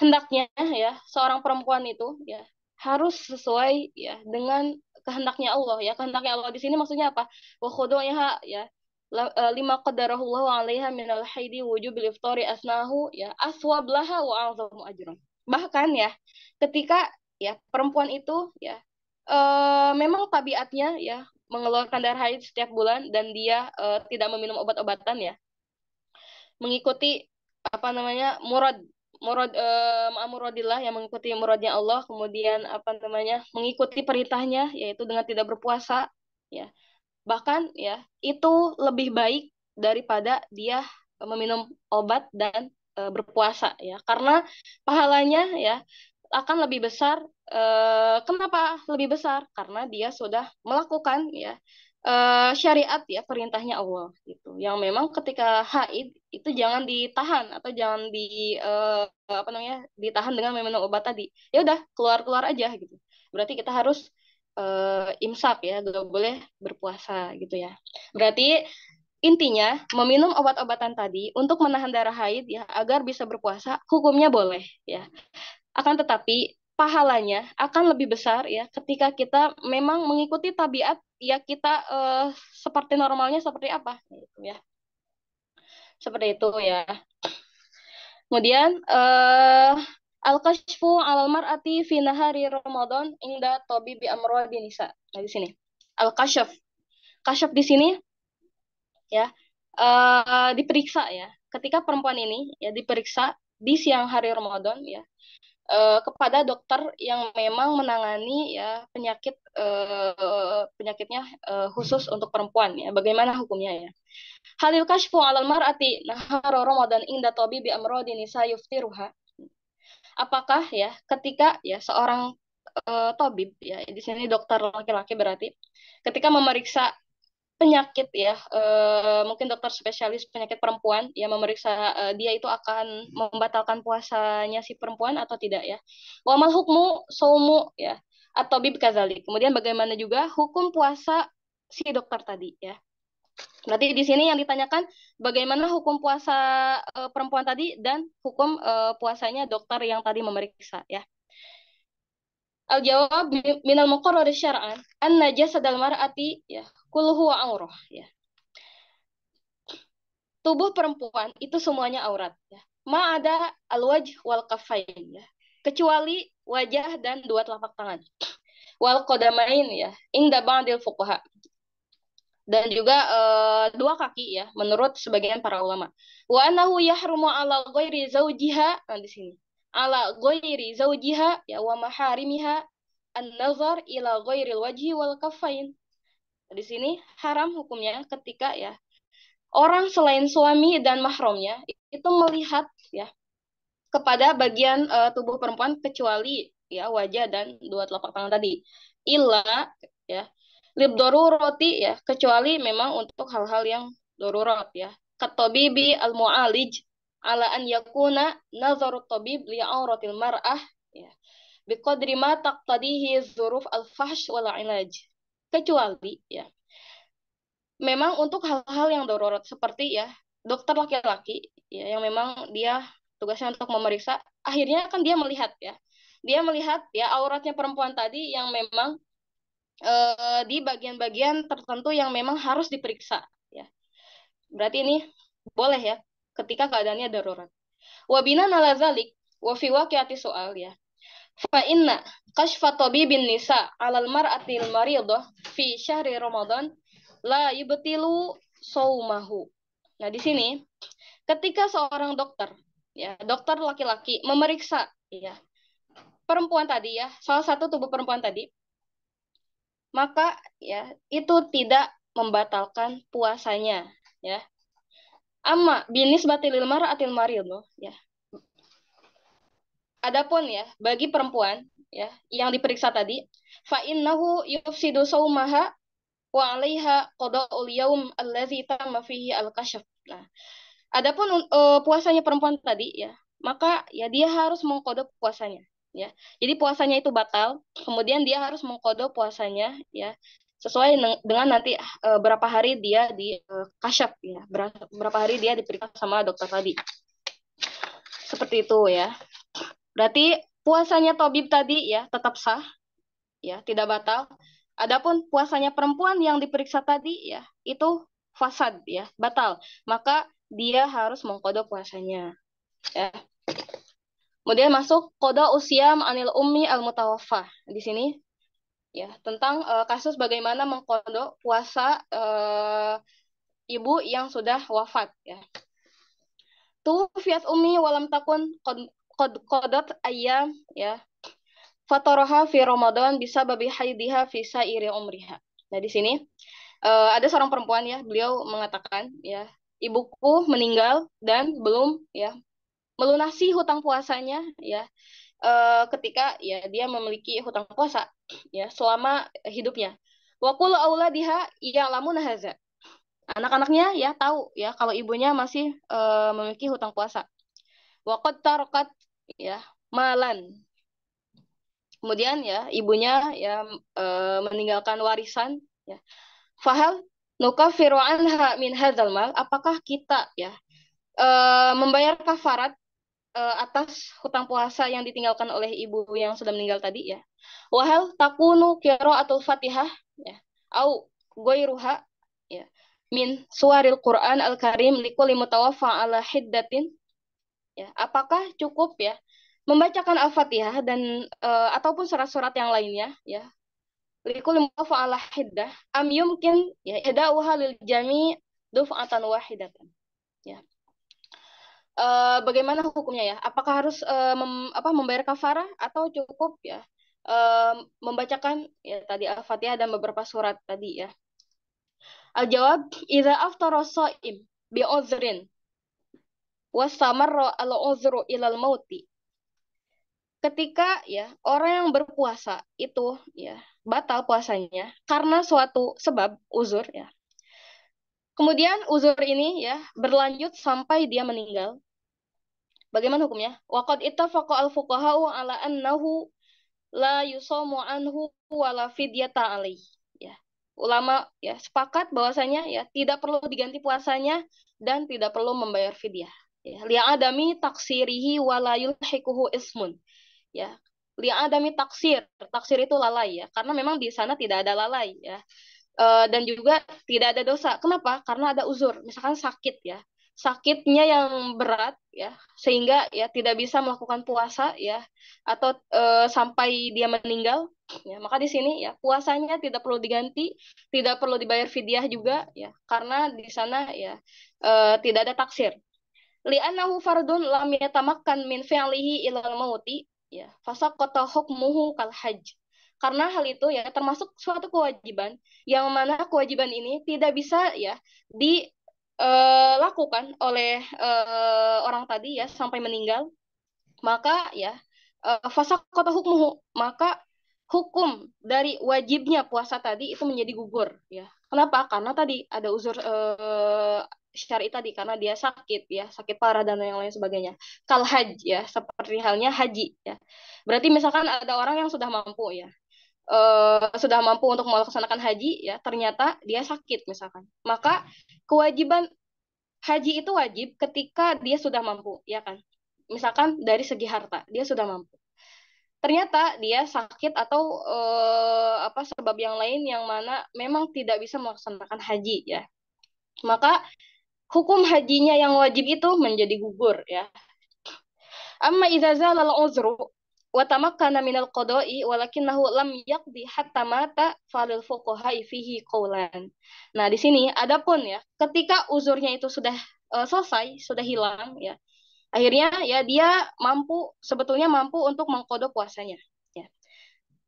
hendaknya ya seorang perempuan itu ya harus sesuai ya dengan kehendaknya Allah ya. Kehendaknya Allah di sini maksudnya apa? Wa khudu'iha ya lima qadarahullahu 'alaiha minal haidi wujubil iftari asnahu ya aswab laha wa a'zamu ajran. Bahkan ya ketika ya perempuan itu ya memang tabiatnya ya mengeluarkan darah haid setiap bulan dan dia tidak meminum obat-obatan ya mengikuti apa namanya murad ma'muradillah yang mengikuti muradnya Allah kemudian apa namanya mengikuti perintahnya yaitu dengan tidak berpuasa ya bahkan ya itu lebih baik daripada dia meminum obat dan berpuasa ya karena pahalanya ya akan lebih besar. Kenapa lebih besar? Karena dia sudah melakukan ya syariat ya perintahnya Allah gitu. Yang memang ketika haid itu jangan ditahan atau jangan apa namanya ditahan dengan meminum obat tadi. Ya udah keluar-keluar aja gitu. Berarti kita harus imsak ya, gak boleh berpuasa gitu ya. Berarti intinya meminum obat-obatan tadi untuk menahan darah haid ya agar bisa berpuasa hukumnya boleh ya. Akan tetapi pahalanya akan lebih besar ya ketika kita memang mengikuti tabiat ya kita seperti normalnya seperti apa gitu ya. Seperti itu ya. Kemudian al-kashfu 'alal mar'ati fi nahari Ramadan inda tabibi amrodi nisa. Nah, di sini. Al-kashf. Kashf di sini ya diperiksa ya. Ketika perempuan ini ya diperiksa di siang hari Ramadan ya kepada dokter yang memang menangani ya penyakitnya khusus untuk perempuan ya. Bagaimana hukumnya ya? Halil kashfu 'alal mar'ati nahara Ramadan inda tabibi amrodi nisa yuftiruha. Apakah ya ketika ya seorang tabib ya di sini dokter laki-laki berarti ketika memeriksa penyakit ya mungkin dokter spesialis penyakit perempuan ya memeriksa dia itu akan membatalkan puasanya si perempuan atau tidak ya. Wa mal hukmu saumu ya atau bib kadzalik. Kemudian bagaimana juga hukum puasa si dokter tadi ya. Berarti di sini yang ditanyakan bagaimana hukum puasa perempuan tadi dan hukum puasanya dokter yang tadi memeriksa ya. Al-jawab minal muqarrar syar'an anna jasadal mar'ati ya kulluhu aurah ya. Tubuh perempuan itu semuanya aurat ya. Ma ada al-wajh wal kafain ya. Kecuali wajah dan dua telapak tangan. Wal qadamain ya. Inda ba'dil fuqaha. Dan juga dua kaki ya menurut sebagian para ulama. Wa annahu yahrumu ala ghairi zaujiha, nah di sini. Ala ghairi zaujiha ya wa maharimiha an-nazar ila ghairil wajhi wal kaffain. Di sini haram hukumnya ketika ya orang selain suami dan mahramnya itu melihat ya kepada bagian tubuh perempuan kecuali ya wajah dan dua telapak tangan tadi. Illa ya lib darurati ya kecuali memang untuk hal-hal yang darurat ya. Katabibi al-mu'alij ala an yakuna nazarut tabib li auratil mar'ah ya. Biqadri ma taqtadihi dzuruf al-fahsh wal ilaj. Kecuali ya memang untuk hal-hal yang darurat seperti ya dokter laki-laki ya yang memang dia tugasnya untuk memeriksa akhirnya kan dia melihat ya auratnya perempuan tadi yang memang di bagian-bagian tertentu yang memang harus diperiksa ya berarti ini boleh ya ketika keadaannya darurat wabina nalazalik wa fi waqiati soal ya fa inna kashfa tabibin nisa 'alal mar'atil maridah fi syahri ramadan la yubtilu saumahu. Nah, di sini ketika seorang dokter ya, dokter laki-laki memeriksa ya perempuan tadi ya, salah satu tubuh perempuan tadi, maka ya itu tidak membatalkan puasanya ya. Amma binis batilil mar'atil maridah ya. Adapun ya bagi perempuan ya yang diperiksa tadi fa innahu yufsidu saumaha wa 'alaiha qada'ul yaum allazi tamma fihi al-kasyf. Nah, adapun puasanya perempuan tadi ya, maka ya dia harus mengkodok puasanya ya. Jadi puasanya itu batal, kemudian dia harus mengkodok puasanya ya sesuai dengan nanti berapa hari dia di kasyaf ya, berapa hari dia diperiksa sama dokter tadi. Seperti itu ya. Berarti puasanya tabib tadi ya tetap sah ya, tidak batal. Adapun puasanya perempuan yang diperiksa tadi ya, itu fasad ya, batal. Maka dia harus mengkodok puasanya ya. Kemudian masuk qada usyam anil ummi al mutawaffah. Di sini ya tentang kasus bagaimana mengkodok puasa ibu yang sudah wafat ya. Tufiat ummi walam takun qadat ayyam ya. Fataraha fi Ramadan bisa babi haidiha fi sairi umriha. Nah, di sini ada seorang perempuan ya, beliau mengatakan ya, ibuku meninggal dan belum ya melunasi hutang puasanya ya ketika ya dia memiliki hutang puasa ya selama hidupnya. Wa qul auladiha ya'lamuna hadza. Anak-anaknya ya tahu ya kalau ibunya masih memiliki hutang puasa. Wa qad tarakat ya malan. Kemudian ya ibunya ya meninggalkan warisan ya. Fahal nukafiru anha min hadzal mal, apakah kita ya membayar kafarat atas hutang puasa yang ditinggalkan oleh ibu yang sudah meninggal tadi ya. Wahal takunu qiraatul Fatihah ya au ghairuha ya min suwaril Quran al-Karim likulli mutawaffa ala hiddatin ya. Apakah cukup ya membacakan Al-Fatihah dan ataupun surat-surat yang lainnya ya likulli mutawaffa ala hiddah am yumkin ya ida'uha lil jami' duf'atan wahidatan ya. bagaimana hukumnya ya? Apakah harus membayar kafarah atau cukup ya membacakan ya tadi Al-Fatihah dan beberapa surat tadi ya? Al-jawab, idza aftara shaim bi uzrin wastamarra al-uzru ilal mauti. Ketika ya orang yang berpuasa itu ya batal puasanya karena suatu sebab uzur ya. Kemudian uzur ini ya berlanjut sampai dia meninggal. Bagaimana hukumnya? Waqad ittafaqa al-fuqaha'u ala annahu la yusamu anhu wala fidyata alaih. Ya. Ulama ya sepakat bahwasanya ya tidak perlu diganti puasanya dan tidak perlu membayar fidyah. Ya, li'adami taksirihi wala yulhikuhu ismun. Ya. Li'adami taksir. Taksir itu lalai ya, karena memang di sana tidak ada lalai ya. Dan juga tidak ada dosa. Kenapa? Karena ada uzur, misalkan sakit ya, sakitnya yang berat ya, sehingga ya tidak bisa melakukan puasa ya, atau sampai dia meninggal ya, maka di sini ya puasanya tidak perlu diganti, tidak perlu dibayar fidyah juga ya, karena di sana ya tidak ada taksir. Li'annahu fardun lam yatamakkan min fi'lihi ilal mauti ya fasaqata hukmuhu kal hajj. Karena hal itu ya termasuk suatu kewajiban yang mana kewajiban ini tidak bisa ya dilakukan oleh orang tadi ya sampai meninggal, maka ya fasaqata hukmuhu, maka hukum dari wajibnya puasa tadi itu menjadi gugur ya. Kenapa? Karena tadi ada uzur syar'i tadi, karena dia sakit ya, sakit parah dan yang lain sebagainya. Kal haji ya, seperti halnya haji ya. Berarti misalkan ada orang yang sudah mampu ya, sudah mampu untuk melaksanakan haji ya, ternyata dia sakit misalkan. Maka kewajiban haji itu wajib ketika dia sudah mampu, ya kan? Misalkan dari segi harta, dia sudah mampu. Ternyata dia sakit atau apa sebab yang lain yang mana memang tidak bisa melaksanakan haji ya. Maka hukum hajinya yang wajib itu menjadi gugur ya. Amma idza zala al-uzru wa tamakkana min al-qada'i walakinahu lam yaqdi hatta mata falil fuqaha'i fihi qaulan. Nah, di sini adapun ya, ketika uzurnya itu sudah selesai, sudah hilang ya. Akhirnya ya dia sebetulnya mampu untuk mengkodok puasanya ya.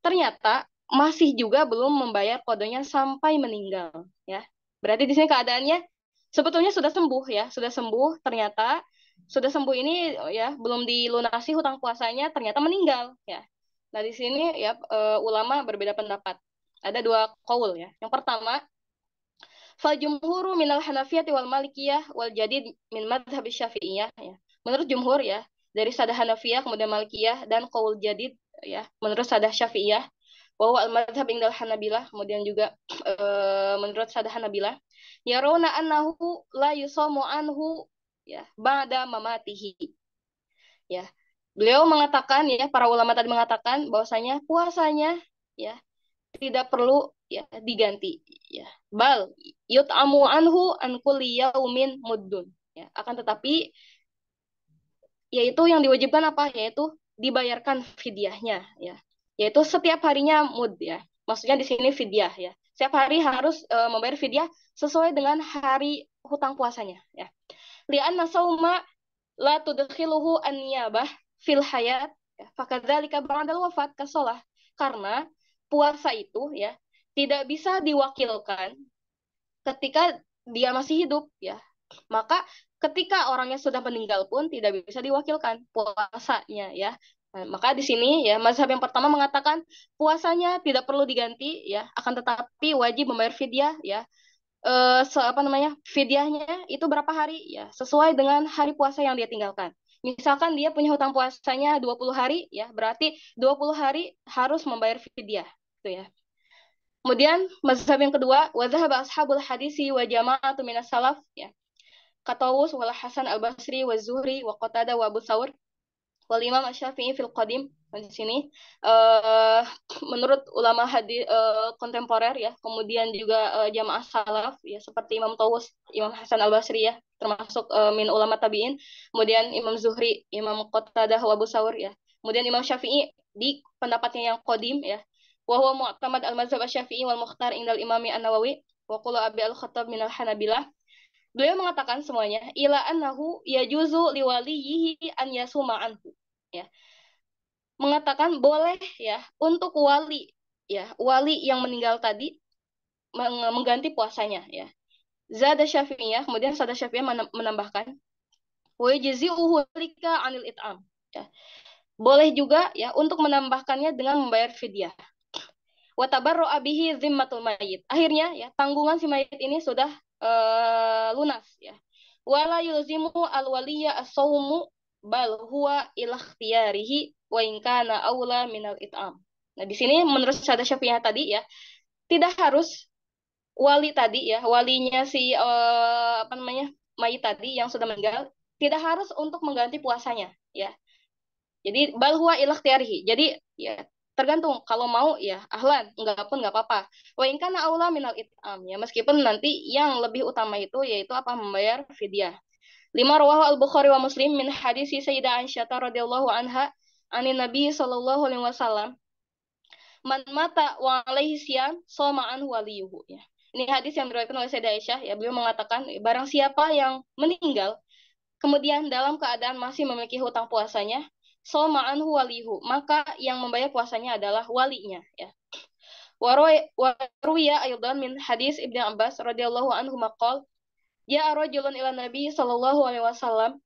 Ternyata masih juga belum membayar kodonya sampai meninggal ya. Berarti di sini keadaannya sebetulnya sudah sembuh ya, sudah sembuh, ternyata sudah sembuh ini ya belum dilunasi hutang puasanya, ternyata meninggal ya. Nah, di sini ya ulama berbeda pendapat. Ada dua qaul ya. Yang pertama, fal jumhuru minal hanafiyati wal malikiyah wal jadid min madhab syafi'iyah ya. Menurut jumhur ya, dari sadah Hanafiyah kemudian Malikiyah dan qaul jadid ya, menurut sadah Syafi'iyah, bahwa al madhab indal Hanabilah kemudian juga menurut sadah Hanabilah, yarawna annahu la yusamu anhu ya ba'da mamatihi ya. Beliau mengatakan ya, para ulama tadi mengatakan bahwasanya puasanya ya tidak perlu ya diganti ya. Bal yut'amu anhu an kulli yaumin muddun ya. Akan tetapi yaitu yang diwajibkan apa? Yaitu dibayarkan fidyahnya ya. Yaitu setiap harinya mud ya. Maksudnya di sini fidyah ya. Setiap hari harus membayar fidyah sesuai dengan hari hutang puasanya ya. Li'anna sauma la tudkhiluhu an-niyabah fil hayat ya. Fakadzalika ba'dal wafat kasolah. Karena puasa itu ya tidak bisa diwakilkan ketika dia masih hidup ya. Maka ketika orangnya sudah meninggal pun tidak bisa diwakilkan puasanya ya. Nah, maka di sini ya mazhab yang pertama mengatakan puasanya tidak perlu diganti ya, akan tetapi wajib membayar fidyah ya. Apa namanya? Fidyahnya itu berapa hari ya, sesuai dengan hari puasa yang dia tinggalkan. Misalkan dia punya hutang puasanya 20 hari ya, berarti 20 hari harus membayar fidyah gitu ya. Kemudian mazhab yang kedua, wa dhahaba ashabul hadisi wa jama'atu minas salaf ya. Katawus wal Hasan al-Basri wa Zuhri wa Qatada wa Abu Thawr wal Imam Asy-Syafi'i fil Qadim. Nah, di sini uh, menurut ulama hadis kontemporer ya, kemudian juga jamaah salaf ya seperti Imam Tawus, Imam Hasan al-Basri ya, termasuk min ulama tabi'in, kemudian Imam Zuhri, Imam Qatadah wa Abu Thawr ya. Kemudian Imam Syafi'i di pendapatnya yang qadim ya. Wa huwa mu'tamad al-mazhab asy-Syafi'i wal mukhtar indal Imami An-Nawawi wa qulu Abi al-Khattab min al-Hanabilah. Beliau mengatakan semuanya ila annahu yajuzu liwaliyihi an yasuma anhu. Ya, mengatakan boleh ya untuk wali, ya wali yang meninggal tadi mengganti puasanya ya. Zada Syafi'iyah, kemudian Sada Syafi'iyah menambahkan wa yajzi'uhu lika 'anil it'am. Ya. Boleh juga ya untuk menambahkannya dengan membayar fidyah. Wa tabarru'a bihi zimmatul mayyit. Akhirnya ya tanggungan si mayit ini sudah lunas ya. Wala yulzimu al-waliyya as-sawmu bal huwa ila ikhtiyarihi wa in kana aula minal it'am. Nah, di sini menurut Sada Syafi'iyah tadi ya, tidak harus wali tadi ya, walinya si apa namanya? Mayit tadi yang sudah meninggal tidak harus untuk mengganti puasanya ya. Jadi bal huwa ila ikhtiyarihi. Jadi ya tergantung kalau mau ya ahlan, enggak pun enggak apa-apa. Wa in kana aula minal it'am ya, meskipun nanti yang lebih utama itu yaitu apa membayar fidyah. Lima rawahu al-Bukhari wa Muslim min hadis Sayyidah Aisyah radhiyallahu anha anin Nabi sallallahu alaihi wasallam man mata wa alaihi siyam shoma anhu waliyuhu ya. Ini hadis yang diriwayatkan oleh Sayyidah Aisyah ya, beliau mengatakan barang siapa yang meninggal kemudian dalam keadaan masih memiliki hutang puasanya, shoma anhu waliyuhu, maka yang membayar puasanya adalah walinya ya. Waruya aydan min hadis Ibnu Abbas radhiyallahu anhu maqal ya rajulun ila Nabi sallallahu alaihi wasallam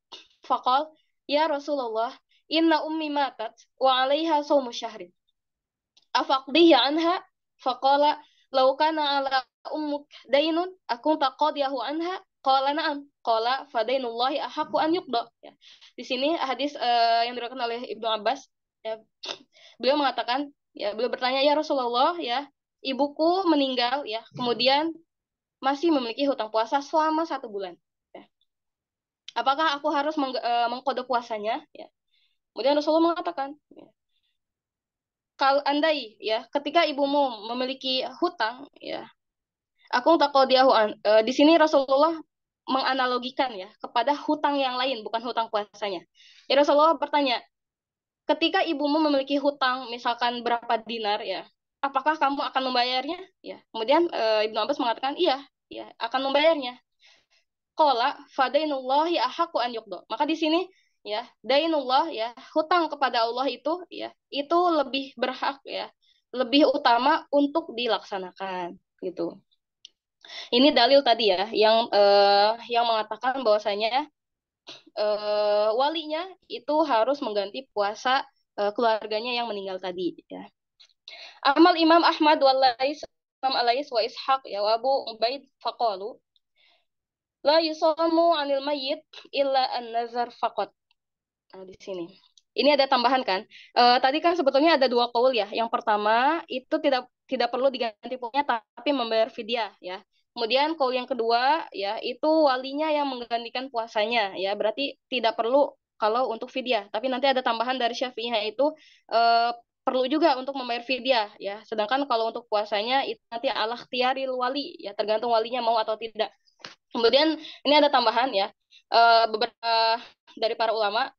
faqal ya Rasulullah inna ummi matat wa 'alaiha shaumu syahrin afaqdihi anha faqala law kana ala ummuk dainun akunta qadiyahu anha qala na'am qala fadainullahi ahaqqu an yuqda ya. Di sini hadis yang diriwayatkan oleh Ibnu Abbas ya, beliau mengatakan ya beliau bertanya ya Rasulullah ya ibuku meninggal ya kemudian masih memiliki hutang puasa selama 1 bulan ya. Apakah aku harus mengkodok puasanya ya. Kemudian Rasulullah mengatakan ya, kalau andai ya ketika ibumu memiliki hutang ya aku takodiahu di sini Rasulullah menganalogikan ya kepada hutang yang lain bukan hutang puasanya. Ya Rasulullah bertanya, ketika ibumu memiliki hutang misalkan berapa dinar ya, apakah kamu akan membayarnya? Ya. Kemudian Ibnu Abbas mengatakan iya, ya akan membayarnya. Qala fadainullahi ahaqqu an yuqda. Maka di sini ya, dainullah ya, hutang kepada Allah itu ya, itu lebih berhak ya, lebih utama untuk dilaksanakan gitu. Ini dalil tadi ya yang mengatakan bahwasanya walinya itu harus mengganti puasa keluarganya yang meninggal tadi ya. Amal Imam Ahmad walais Imam Alais wa Ishaq ya wa Abu Ubaid faqalu la yusamu anil mayyit illa an-nazar faqat. Nah, di sini. Ini ada tambahan kan? Tadi kan sebetulnya ada dua qaul ya. Yang pertama itu tidak perlu diganti punya tapi membayar fidyah ya. Kemudian qaul yang kedua ya itu walinya yang menggantikan puasanya ya. Berarti tidak perlu kalau untuk fidyah. Tapi nanti ada tambahan dari Syafi'iyah itu perlu juga untuk membayar fidyah ya. Sedangkan kalau untuk puasanya itu nanti ala ikhtiyaril wali ya, tergantung walinya mau atau tidak. Kemudian ini ada tambahan ya. Beberapa dari para ulama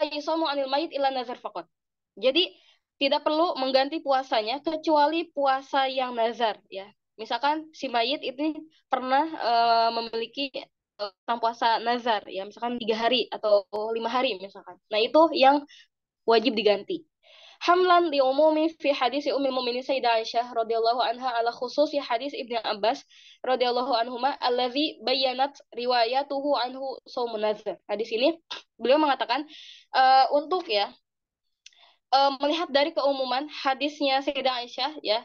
yusamu anil mayit illa nazar faqat. Jadi tidak perlu mengganti puasanya kecuali puasa yang nazar ya. Misalkan si mayit ini pernah memiliki puasa nazar ya, misalkan 3 hari atau 5 hari misalkan. Nah itu yang wajib diganti. Hamlan li umumi fi hadis Ummul Mukminin Sayyidah Aisyah radhiyallahu anha ala khususi hadis Ibnu Abbas radhiyallahu anhuma allazi bayyanat riwayatuhu anhu shaumun nazar. Nah, di sini beliau mengatakan untuk ya melihat dari keumuman hadisnya Sayyidah Aisyah ya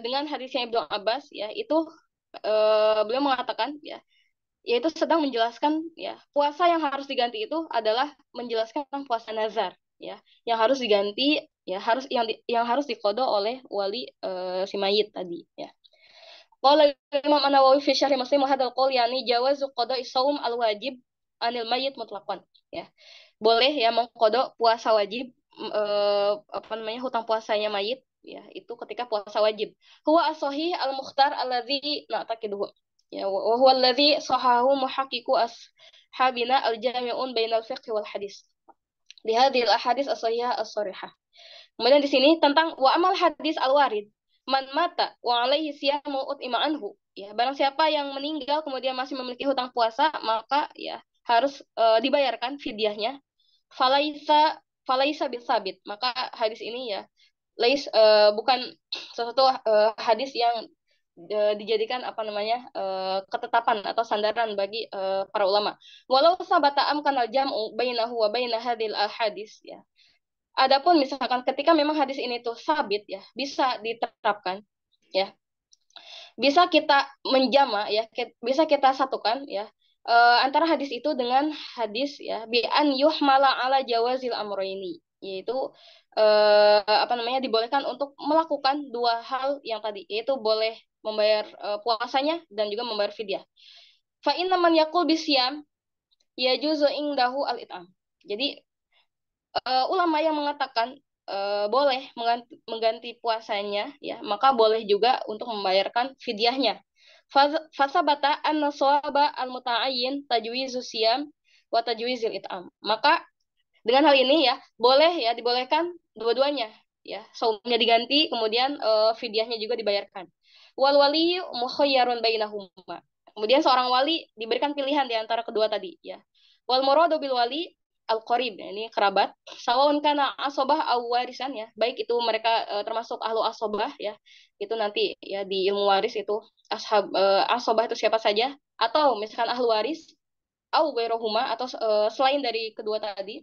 dengan hadisnya Ibnu Abbas ya itu beliau mengatakan ya yaitu sedang menjelaskan ya puasa yang harus diganti itu adalah menjelaskan tentang puasa nazar ya yang harus diganti ya harus yang harus diqodo oleh wali si mayit tadi ya. Qala Imam An-Nawawi fi Syarh Muslim wa hadzal qaul yani jawazu qada'i shaum al-wajib anil mayyit mutlaqan ya. Boleh ya mengqada puasa wajib apa namanya hutang puasanya mayit ya itu ketika puasa wajib. Huwa as-sahih al-mukhtar alladzi na'taqiduhu. Ya wa huwa alladzi sahahu muhaqqiqu ashabina al-jami'un bainal fiqh wal hadis. Di hadhil ahadits as-sahihah as-sharihah. Kemudian di sini tentang wa amal hadis al-warid Man mata wa alaihi siyamu ut'ima anhu. Ya, barang siapa yang meninggal kemudian masih memiliki hutang puasa, maka ya harus dibayarkan fidyahnya. Falaisa bil sabit. Maka hadis ini ya bukan sesuatu hadis yang dijadikan apa namanya ketetapan atau sandaran bagi para ulama. Walau sabata amkanal jam'u bainahu wa baina hadil hadis ya. Adapun misalkan ketika memang hadis ini tuh sabit ya, bisa diterapkan ya, bisa kita menjama ya, bisa kita satukan ya antara hadis itu dengan hadis ya bi an yuhmala ala jawazil amroini, yaitu apa namanya dibolehkan untuk melakukan dua hal yang tadi, yaitu boleh membayar puasanya dan juga membayar fidyah. Fa inna man yaqul bisyam ya juzu indahu al-it'am. Jadi ulama yang mengatakan boleh mengganti puasanya ya, maka boleh juga untuk membayarkan fidyahnya. Fasabata anna shawaba al-muta'ayyin tajwizu siyam wa tajwizil it'am. Maka dengan hal ini ya, boleh ya dibolehkan dua-duanya ya. Saumnya diganti kemudian fidyahnya juga dibayarkan. Wal wali mukhayyarun bainahuma. Kemudian seorang wali diberikan pilihan di antara kedua tadi ya. Wal muradu bil wali al qarib, ya, ini kerabat. Sawaun kana asobah aw warisan ya. Baik itu mereka termasuk ahlu asobah ya. Itu nanti ya di ilmu waris itu asobah itu siapa saja, atau misalkan ahlu waris au wairohuma, atau selain dari kedua tadi.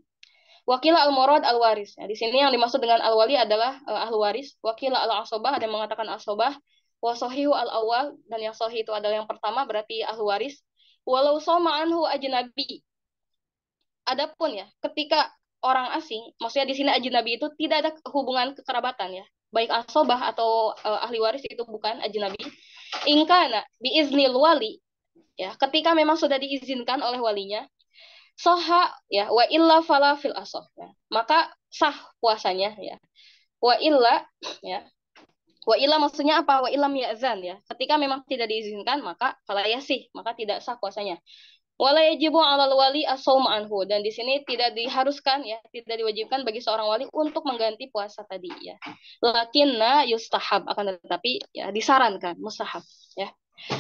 Wakila al-murad al-waris. Nah, di sini yang dimaksud dengan al-wali adalah ahlu waris. Wakila al-asobah, ada yang mengatakan asobah. Wasohihu al-awal, dan yang sahih itu adalah yang pertama, berarti ahlu waris. Walau soma anhu ajnabi. Adapun ya, ketika orang asing, maksudnya di sini ajnabi itu tidak ada hubungan kekerabatan ya. Baik asobah atau ahli waris itu bukan ajnabi. Ingkana biiznil wali, ya, ketika memang sudah diizinkan oleh walinya, soha ya wa illa fala fil asoh ya. Maka sah puasanya ya. Wa illa ya. Wa illa maksudnya apa? Wa illam ya'zan ya. Ketika memang tidak diizinkan maka fala yasih, maka tidak sah puasanya. Wala yajibu 'alal wali as-shaum anhu, dan di sini tidak diharuskan ya, tidak diwajibkan bagi seorang wali untuk mengganti puasa tadi ya. Lakinna yustahab, akan tetapi ya disarankan, mustahab ya.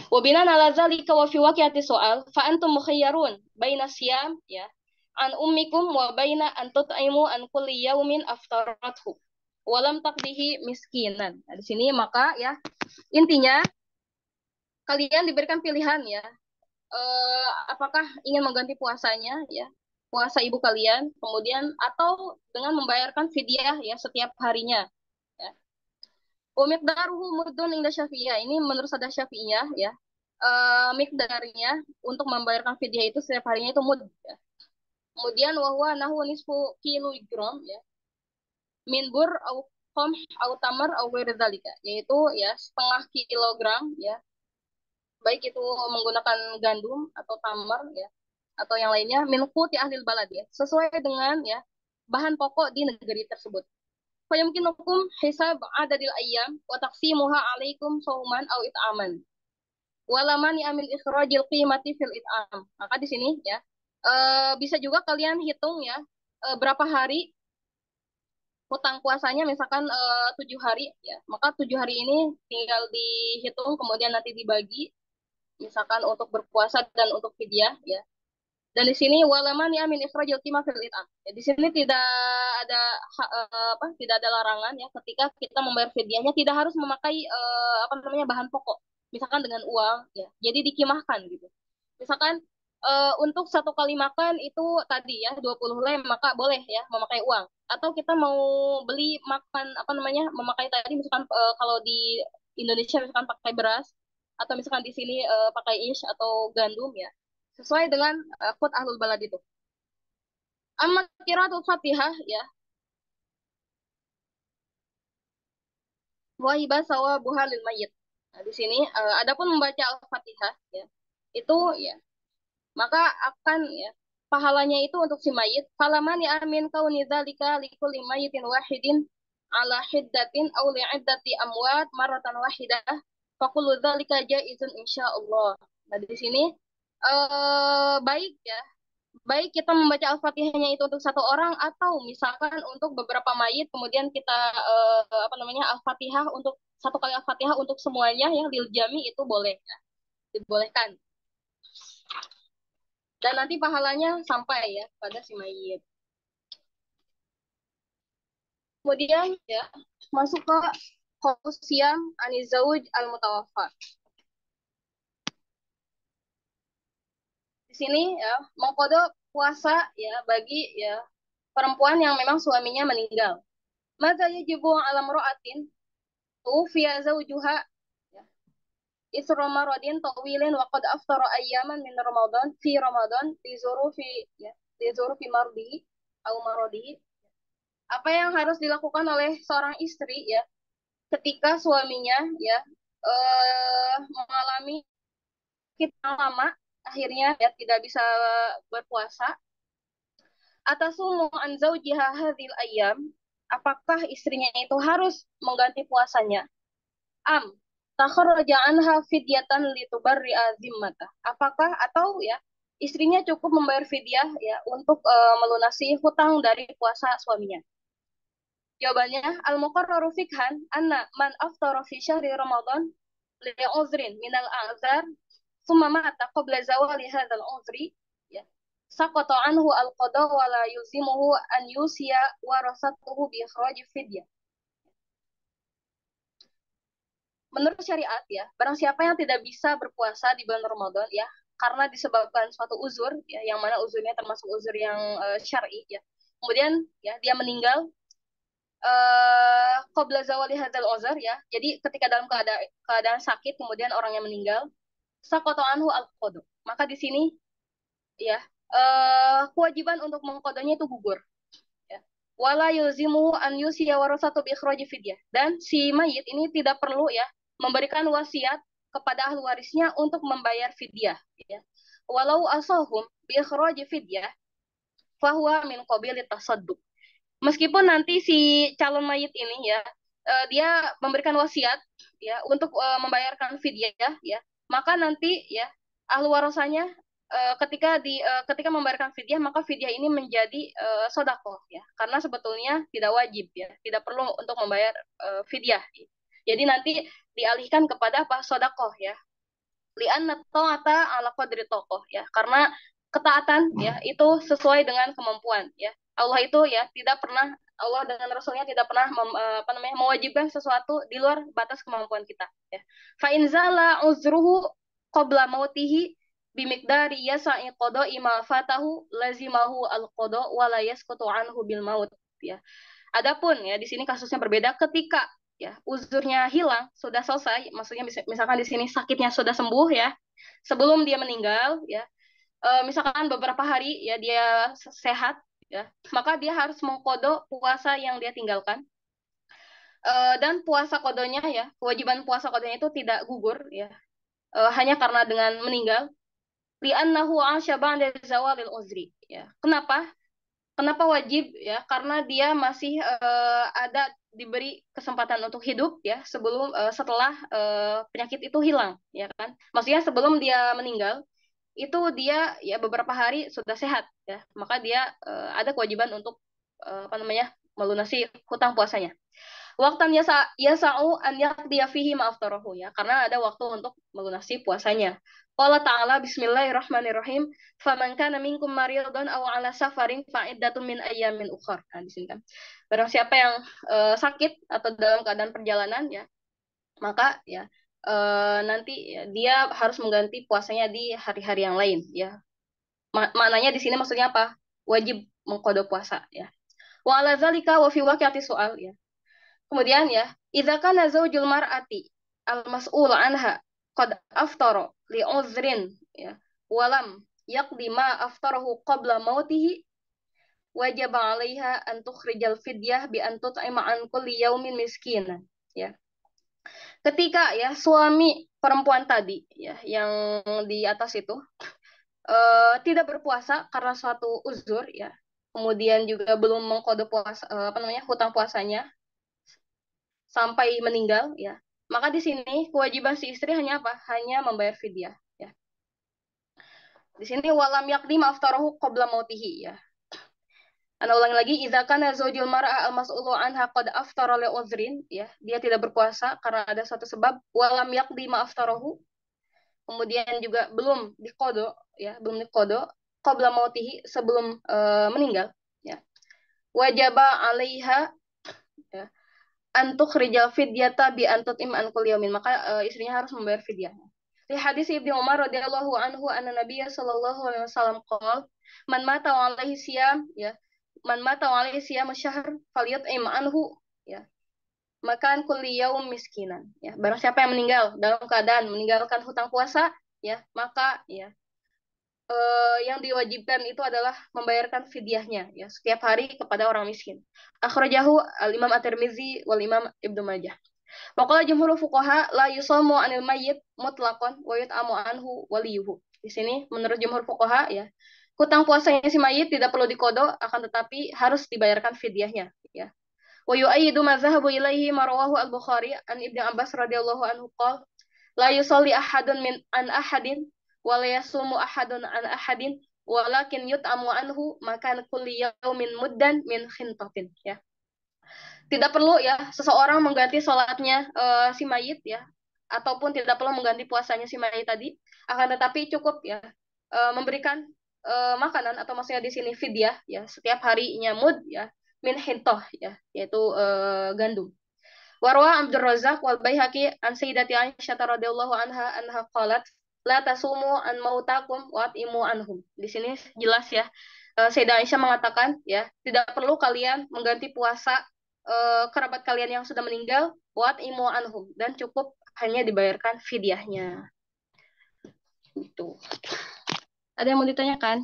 Wabina ala zalika wa fi waqi'ati soal fa antum mukhayyarun baina siyam ya an ummikum wa baina an tut'imu an kulli yaumin aftarathu walam taqdihi miskinan. Nah, di sini maka ya intinya kalian diberikan pilihan ya, apakah ingin mengganti puasanya ya, puasa ibu kalian, kemudian atau dengan membayarkan fidyah ya setiap harinya ya. Miqdaruhu mudun inda Syafi'iyah. Ini menurut sada Syafi'iyah ya. Miqdarnya untuk membayarkan fidyah itu setiap harinya itu mud ya. Kemudian wahwa nahu nisfu kilogram ya. Min bur au qamh au tamar au ghairi dzalika, yaitu ya setengah kilogram ya. Baik itu menggunakan gandum atau tamar ya atau yang lainnya, min quti ahlil balad ya, sesuai dengan ya bahan pokok di negeri tersebut. Fayumkinukum hisab adadil ayyam wa taqsimuha alaikum sauman au it'aman. Walamani amil ikhrajil qimati fil it'am. Maka di sini ya bisa juga kalian hitung ya berapa hari hutang puasanya, misalkan 7 hari ya. Maka 7 hari ini tinggal dihitung kemudian nanti dibagi misalkan untuk berpuasa dan untuk fidyah ya. Dan di sini walamani amin ikhrajul qimah fil it'am. Ya, di sini tidak ada tidak ada larangan ya ketika kita membayar fidyahnya tidak harus memakai apa namanya bahan pokok. Misalkan dengan uang ya. Jadi dikimahkan gitu. Misalkan untuk satu kali makan itu tadi ya 20 lem, maka boleh ya memakai uang. Atau kita mau beli makan apa namanya memakai tadi misalkan kalau di Indonesia misalkan pakai beras, atau misalkan di sini pakai ish atau gandum ya, sesuai dengan quote ahlul balad itu. Amma qiraatul Fatihah ya, wa hiba sawabuha lil mayyit. Nah, di sini adapun membaca Al-Fatihah ya, itu ya, maka akan ya pahalanya itu untuk si mayit. Falamani amin kauni dzalika likulli mayyitin wahidin ala hiddatin aw li'iddati amwat maratan wahidah faqulu dzalika jaizun insyaallah. Nah, di sini baik ya, baik kita membaca Al-Fatihahnya itu untuk satu orang atau misalkan untuk beberapa mayit kemudian kita apa namanya Al-Fatihah untuk satu kali Al-Fatihah untuk semuanya yang lil jami itu boleh ya, dibolehkan. Dan nanti pahalanya sampai ya pada si mayit. Kemudian ya masuk ke Qawsiyam anizauj al-mutawaffa. Di sini ya mengkode puasa ya bagi ya perempuan yang memang suaminya meninggal. Maka yajibu alam ro'atin tufiya zaujuha ya. Isra maradin tawilin wa qad aftara ayyaman min Ramadan fi Ramadan li zurufi mardihi au maradihi. Apa yang harus dilakukan oleh seorang istri ya ketika suaminya ya mengalami sakit yang lama akhirnya ya tidak bisa berpuasa atasumu an zaujiha hadhil ayyam, apakah istrinya itu harus mengganti puasanya? Am takharraja anha fidyatan litubarri azimmata. Apakah atau ya istrinya cukup membayar fidyah ya untuk melunasi hutang dari puasa suaminya? Jawabannya al-muqarraru fikhan anna man aftara fi syahri Ramadan li'uzrin minal a'zar thumma mata qabla zawali hadzal uzri ya saqata anhu al-qada wa la yuzimuhu an yusiya warasatuhu bi ikhraji fidyah. Menurut syariat ya, barang siapa yang tidak bisa berpuasa di bulan Ramadan ya karena disebabkan suatu uzur ya yang mana uzurnya termasuk uzur yang syar'i ya. Kemudian ya dia meninggal qabla zawali hadzal uzur ya. Jadi ketika dalam keadaan sakit kemudian orangnya meninggal, saqata anhu al-qada. Maka di sini ya kewajiban untuk mengkodanya itu gugur ya. Wala yuzimu an yusiya warasatu bi ikhraji fidyah, dan si mayit ini tidak perlu ya memberikan wasiat kepada ahli warisnya untuk membayar fidyah ya. Walau asahum bi ikhraji fidyah fahuwa min qabili tasadduq. Meskipun nanti si calon mayit ini ya dia memberikan wasiat ya untuk membayarkan fidyah ya, maka nanti ya ahli warasanya ketika membayarkan fidyah maka fidyah ini menjadi sodakoh ya, karena sebetulnya tidak wajib ya, tidak perlu untuk membayar fidyah. Jadi nanti dialihkan kepada apa, sodakoh ya, li'anna ta'ata ala qadri tokoh ya, karena ketaatan ya itu sesuai dengan kemampuan ya. Allah itu ya tidak pernah, Allah dengan Rasulnya tidak pernah mewajibkan sesuatu di luar batas kemampuan kita ya. Fa inzala uzruhu qabla mautihi bimikdari yasa'i qada'i ma fatahu lazimahu al-qada' wa la yasqutu anhu bil maut ya. Adapun ya di sini kasusnya berbeda ketika ya uzurnya hilang, sudah selesai, maksudnya misalkan di sini sakitnya sudah sembuh ya, sebelum dia meninggal ya, misalkan beberapa hari ya dia sehat ya, maka dia harus mengkodok puasa yang dia tinggalkan. Dan puasa kodonya ya, kewajiban puasa kodonya itu tidak gugur ya, hanya karena dengan meninggal. Li'annahu 'asya ba'da zawalil uzri ya. Kenapa? Kenapa wajib ya? Karena dia masih ada diberi kesempatan untuk hidup ya setelah penyakit itu hilang ya kan. Maksudnya sebelum dia meninggal itu dia ya beberapa hari sudah sehat ya. Maka dia ada kewajiban untuk melunasi hutang puasanya. Waktan yasa'u an yaqdiya fihi ma'aftarahu ya, karena ada waktu untuk melunasi puasanya. Qala ta'ala bismillahirrahmanirrahim, faman kana minkum maridan aw ala safarin fa iddatun min ayyamin ukhra. Nah, di sini kan. Barang siapa yang sakit atau dalam keadaan perjalanan ya, maka ya nanti ya, dia harus mengganti puasanya di hari-hari yang lain ya. Maknanya di sini maksudnya apa? Wajib mengqada puasa ya. Wa ala zalika wa fi waqi'ati soal ya. Kemudian ya, idza kana zaujul mar'ati al-mas'ul anha qad aftara li uzrin ya, walam yaqdi ma aftarahu qabla mautihi wajib 'alaiha an tukhrijal fidyah bi an tut'ima an kulli yaumin miskinan ya. Ketika ya suami perempuan tadi ya yang di atas itu tidak berpuasa karena suatu uzur ya, kemudian juga belum mengqada puasa hutang puasanya sampai meninggal ya, maka di sini kewajiban si istri hanya apa, hanya membayar fidyah ya. Di sini walam yakni maftarahu qabla mautihi ya, Ana ulangi lagi, idza kana zaujul mar'a al-mas'ulu anha qad aftara li udhrin, ya, dia tidak berpuasa karena ada suatu sebab, walam yaqdi ma aftarahu, kemudian juga belum diqodo, ya, belum diqodo qabla mautihi, sebelum meninggal, ya. Wajaba 'alaiha, ya, antuk rijal fidyata bi antut im an kul yaumin, maka istrinya harus membayar fidyah. Di hadis Ibnu Umar radhiyallahu anhu anna Nabiya sallallahu alaihi wasallam qol man mata wa alaihi siyam, ya, man mata wa alaihi siyam syahr falyut'im anhu, ya, makan kulli yaum miskinan, ya, barang siapa yang meninggal dalam keadaan meninggalkan hutang puasa, ya, maka, ya, yang diwajibkan itu adalah membayarkan fidyahnya, ya, setiap hari kepada orang miskin. Akhrajahu al-Imam At-Tirmizi wal Imam Ibnu Majah. Waqala jumhur fuqaha la yusamu anil mayyit mutlaqan wa yut'amu anhu waliyuhu. Di sini menurut jumhur fuqaha, ya, hutang puasanya si mayit tidak perlu diqodo, akan tetapi harus dibayarkan fidyahnya, ya. Wa yu'ayyidu ma dhahabu ilaihi ma rawahu al-Bukhari an Ibnu Abbas radhiyallahu anhu qala la yusalli ahadun min an ahadin wa la yasumu ahadun an ahadin walakin yut'amu anhu makan kulli yaumin muddan min khintatin, ya. Tidak perlu, ya, seseorang mengganti sholatnya si mayit, ya, ataupun tidak perlu mengganti puasanya si mayit tadi, akan tetapi cukup, ya, memberikan makanan, atau maksudnya di sini fidyah, ya, setiap harinya mud, ya, min hintoh, ya, yaitu gandum. Warwa Abdul Razak wal Baihaqi an Sayyidati Aisyah radhiyallahu anha qalat la tasumu an mautakum wa atimu anhum. Di sini jelas, ya, Sayyidah Aisyah mengatakan, ya, tidak perlu kalian mengganti puasa kerabat kalian yang sudah meninggal, wa atimu anhum, dan cukup hanya dibayarkan fidyahnya. Itu. Ada yang mau ditanyakan?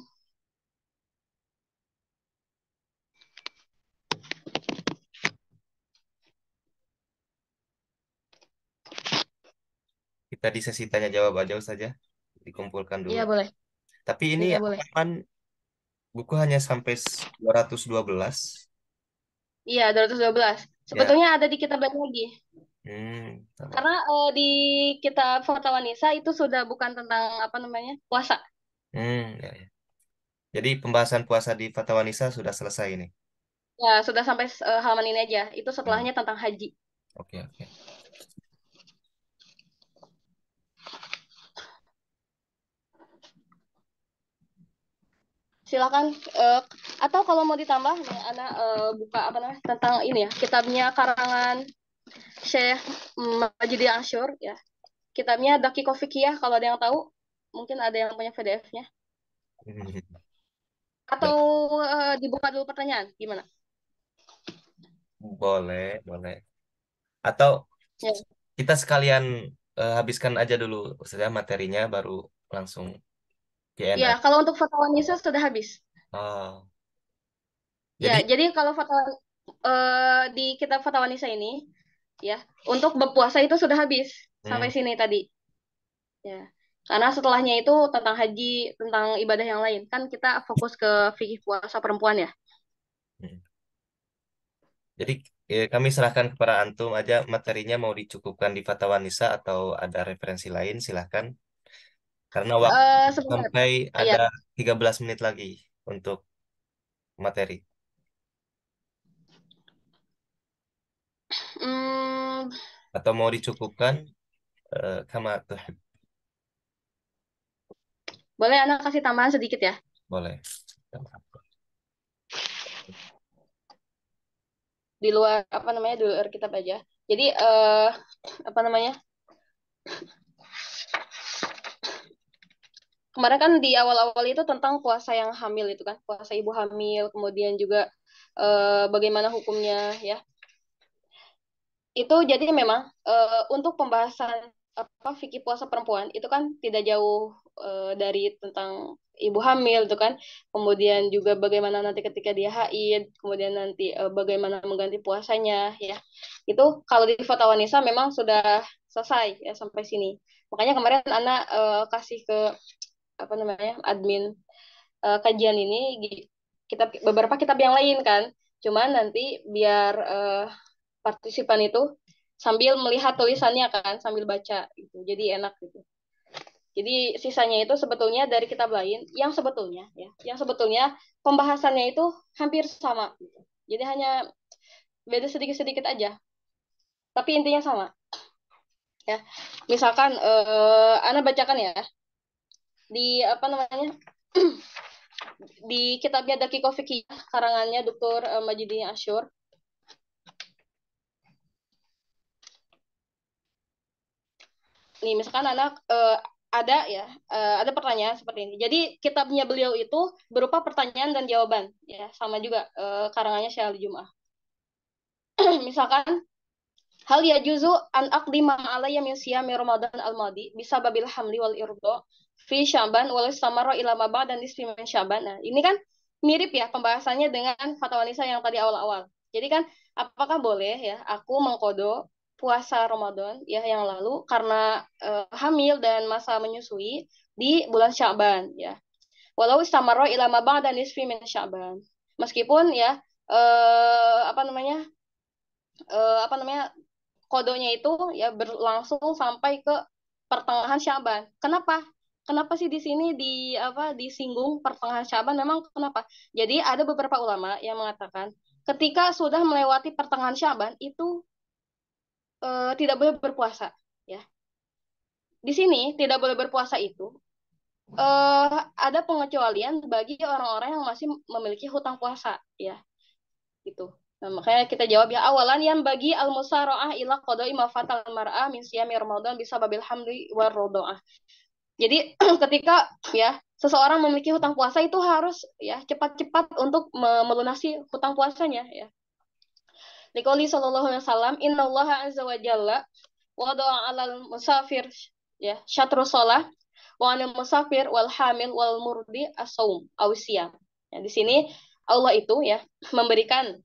Kita di sesi tanya jawab aja saja, dikumpulkan dulu. Iya, boleh. Tapi ini Iya, aku boleh. kan buku hanya sampai 212. Iya, 212. Ya. Sebetulnya ada di kitab lain lagi. Sama. Karena di kitab Fatwa Nisa itu sudah bukan tentang apa namanya puasa. Ya, ya. Jadi pembahasan puasa di Fatwa Nisa sudah selesai ini. Ya, sudah sampai halaman ini aja. Itu Hmm. setelahnya tentang haji. Oke, oke. Silakan, atau kalau mau ditambah nih, anak buka apa namanya tentang ini, ya, kitabnya karangan Syekh Majidi Asyur, ya. Kitabnya Dakiko Fikih, kalau ada yang tahu, mungkin ada yang punya PDF-nya. Atau Baik, dibuka dulu pertanyaan, gimana? boleh, boleh. Atau Ya, kita sekalian habiskan aja dulu saja materinya baru langsung ya, Q&A. kalau untuk Fatwa Nisa sudah habis. Oh, Ya, jadi jadi kalau fatwa di kitab Fatwa Nisa ini, ya, untuk berpuasa itu sudah habis sampai hmm, sini tadi, ya. Karena setelahnya itu tentang haji, tentang ibadah yang lain. Kan kita fokus ke fikih puasa perempuan, ya. hmm. Jadi kami serahkan kepada antum aja materinya mau dicukupkan di Fatwa Nisa atau ada referensi lain silahkan. Karena waktu Sebentar. sampai Ya. ada 13 menit lagi untuk materi. Hmm, Atau mau dicukupkan kama tuhib. boleh anak kasih tambahan sedikit, ya. Boleh. Di luar apa namanya, di luar kitab aja. Jadi apa namanya? Kemarin kan di awal-awal itu tentang puasa yang hamil itu kan, puasa ibu hamil, kemudian juga bagaimana hukumnya, ya. Itu jadi memang untuk pembahasan apa fikih puasa perempuan itu kan tidak jauh dari tentang ibu hamil itu kan, kemudian juga bagaimana nanti ketika dia haid, kemudian nanti bagaimana mengganti puasanya, ya. Itu kalau di Fatwa Nisa memang sudah selesai, ya, sampai sini. Makanya kemarin anak kasih ke apa namanya admin kajian ini kitab, beberapa kitab yang lain kan. Cuman nanti biar partisipan itu sambil melihat tulisannya kan, sambil baca gitu. Jadi enak gitu. Jadi sisanya itu sebetulnya dari kitab lain yang sebetulnya ya, yang sebetulnya pembahasannya itu hampir sama gitu. Jadi hanya beda sedikit-sedikit aja, tapi intinya sama ya. Misalkan Ana bacakan ya di apa namanya di kitabnya Dakiko Fikih karangannya Dr. Majidin Asyur. Nih misalkan anak ada ya ada pertanyaan seperti ini. Jadi kitabnya beliau itu berupa pertanyaan dan jawaban ya, sama juga karangannya Syekh Ali Jum'ah. Misalkan hal ya juzu an aqdima alayya min siyami Ramadan al-madi bisa babil hamli wal irdo fi Syaban wal istamara ila ma ba'da nisfi min Syaban. Nah, ini kan mirip ya pembahasannya dengan fatwa Nisa yang tadi awal-awal. Jadi kan apakah boleh ya aku mengkodo puasa Ramadan ya yang lalu karena hamil dan masa menyusui di bulan Syaban ya. Walau istamara ila ma ba'da nisfi min Syaban. Meskipun ya apa namanya kodonya itu ya berlangsung sampai ke pertengahan Syaban. Kenapa? Kenapa sih di sini disinggung pertengahan Syaban? Memang kenapa? Jadi ada beberapa ulama yang mengatakan ketika sudah melewati pertengahan Syaban itu tidak boleh berpuasa. Ya, di sini tidak boleh berpuasa itu ada pengecualian bagi orang-orang yang masih memiliki hutang puasa. Ya, gitu. Nah, makanya kita jawab ya awalan yang bagi al musaraah ila qada'i ma fatal mar'ah min siyami Ramadan bisa babil hamli war rodoah. Jadi ketika ya seseorang memiliki hutang puasa itu harus ya cepat-cepat untuk melunasi hutang puasanya ya. Liqouli sallallahu alaihi wasallam innallaha azza wa jalla wada'a 'alal musafir ya syatru shalah wa 'anil musafir wal hamil wal murdi as-saum aw siyam. Ya, di sini Allah itu ya memberikan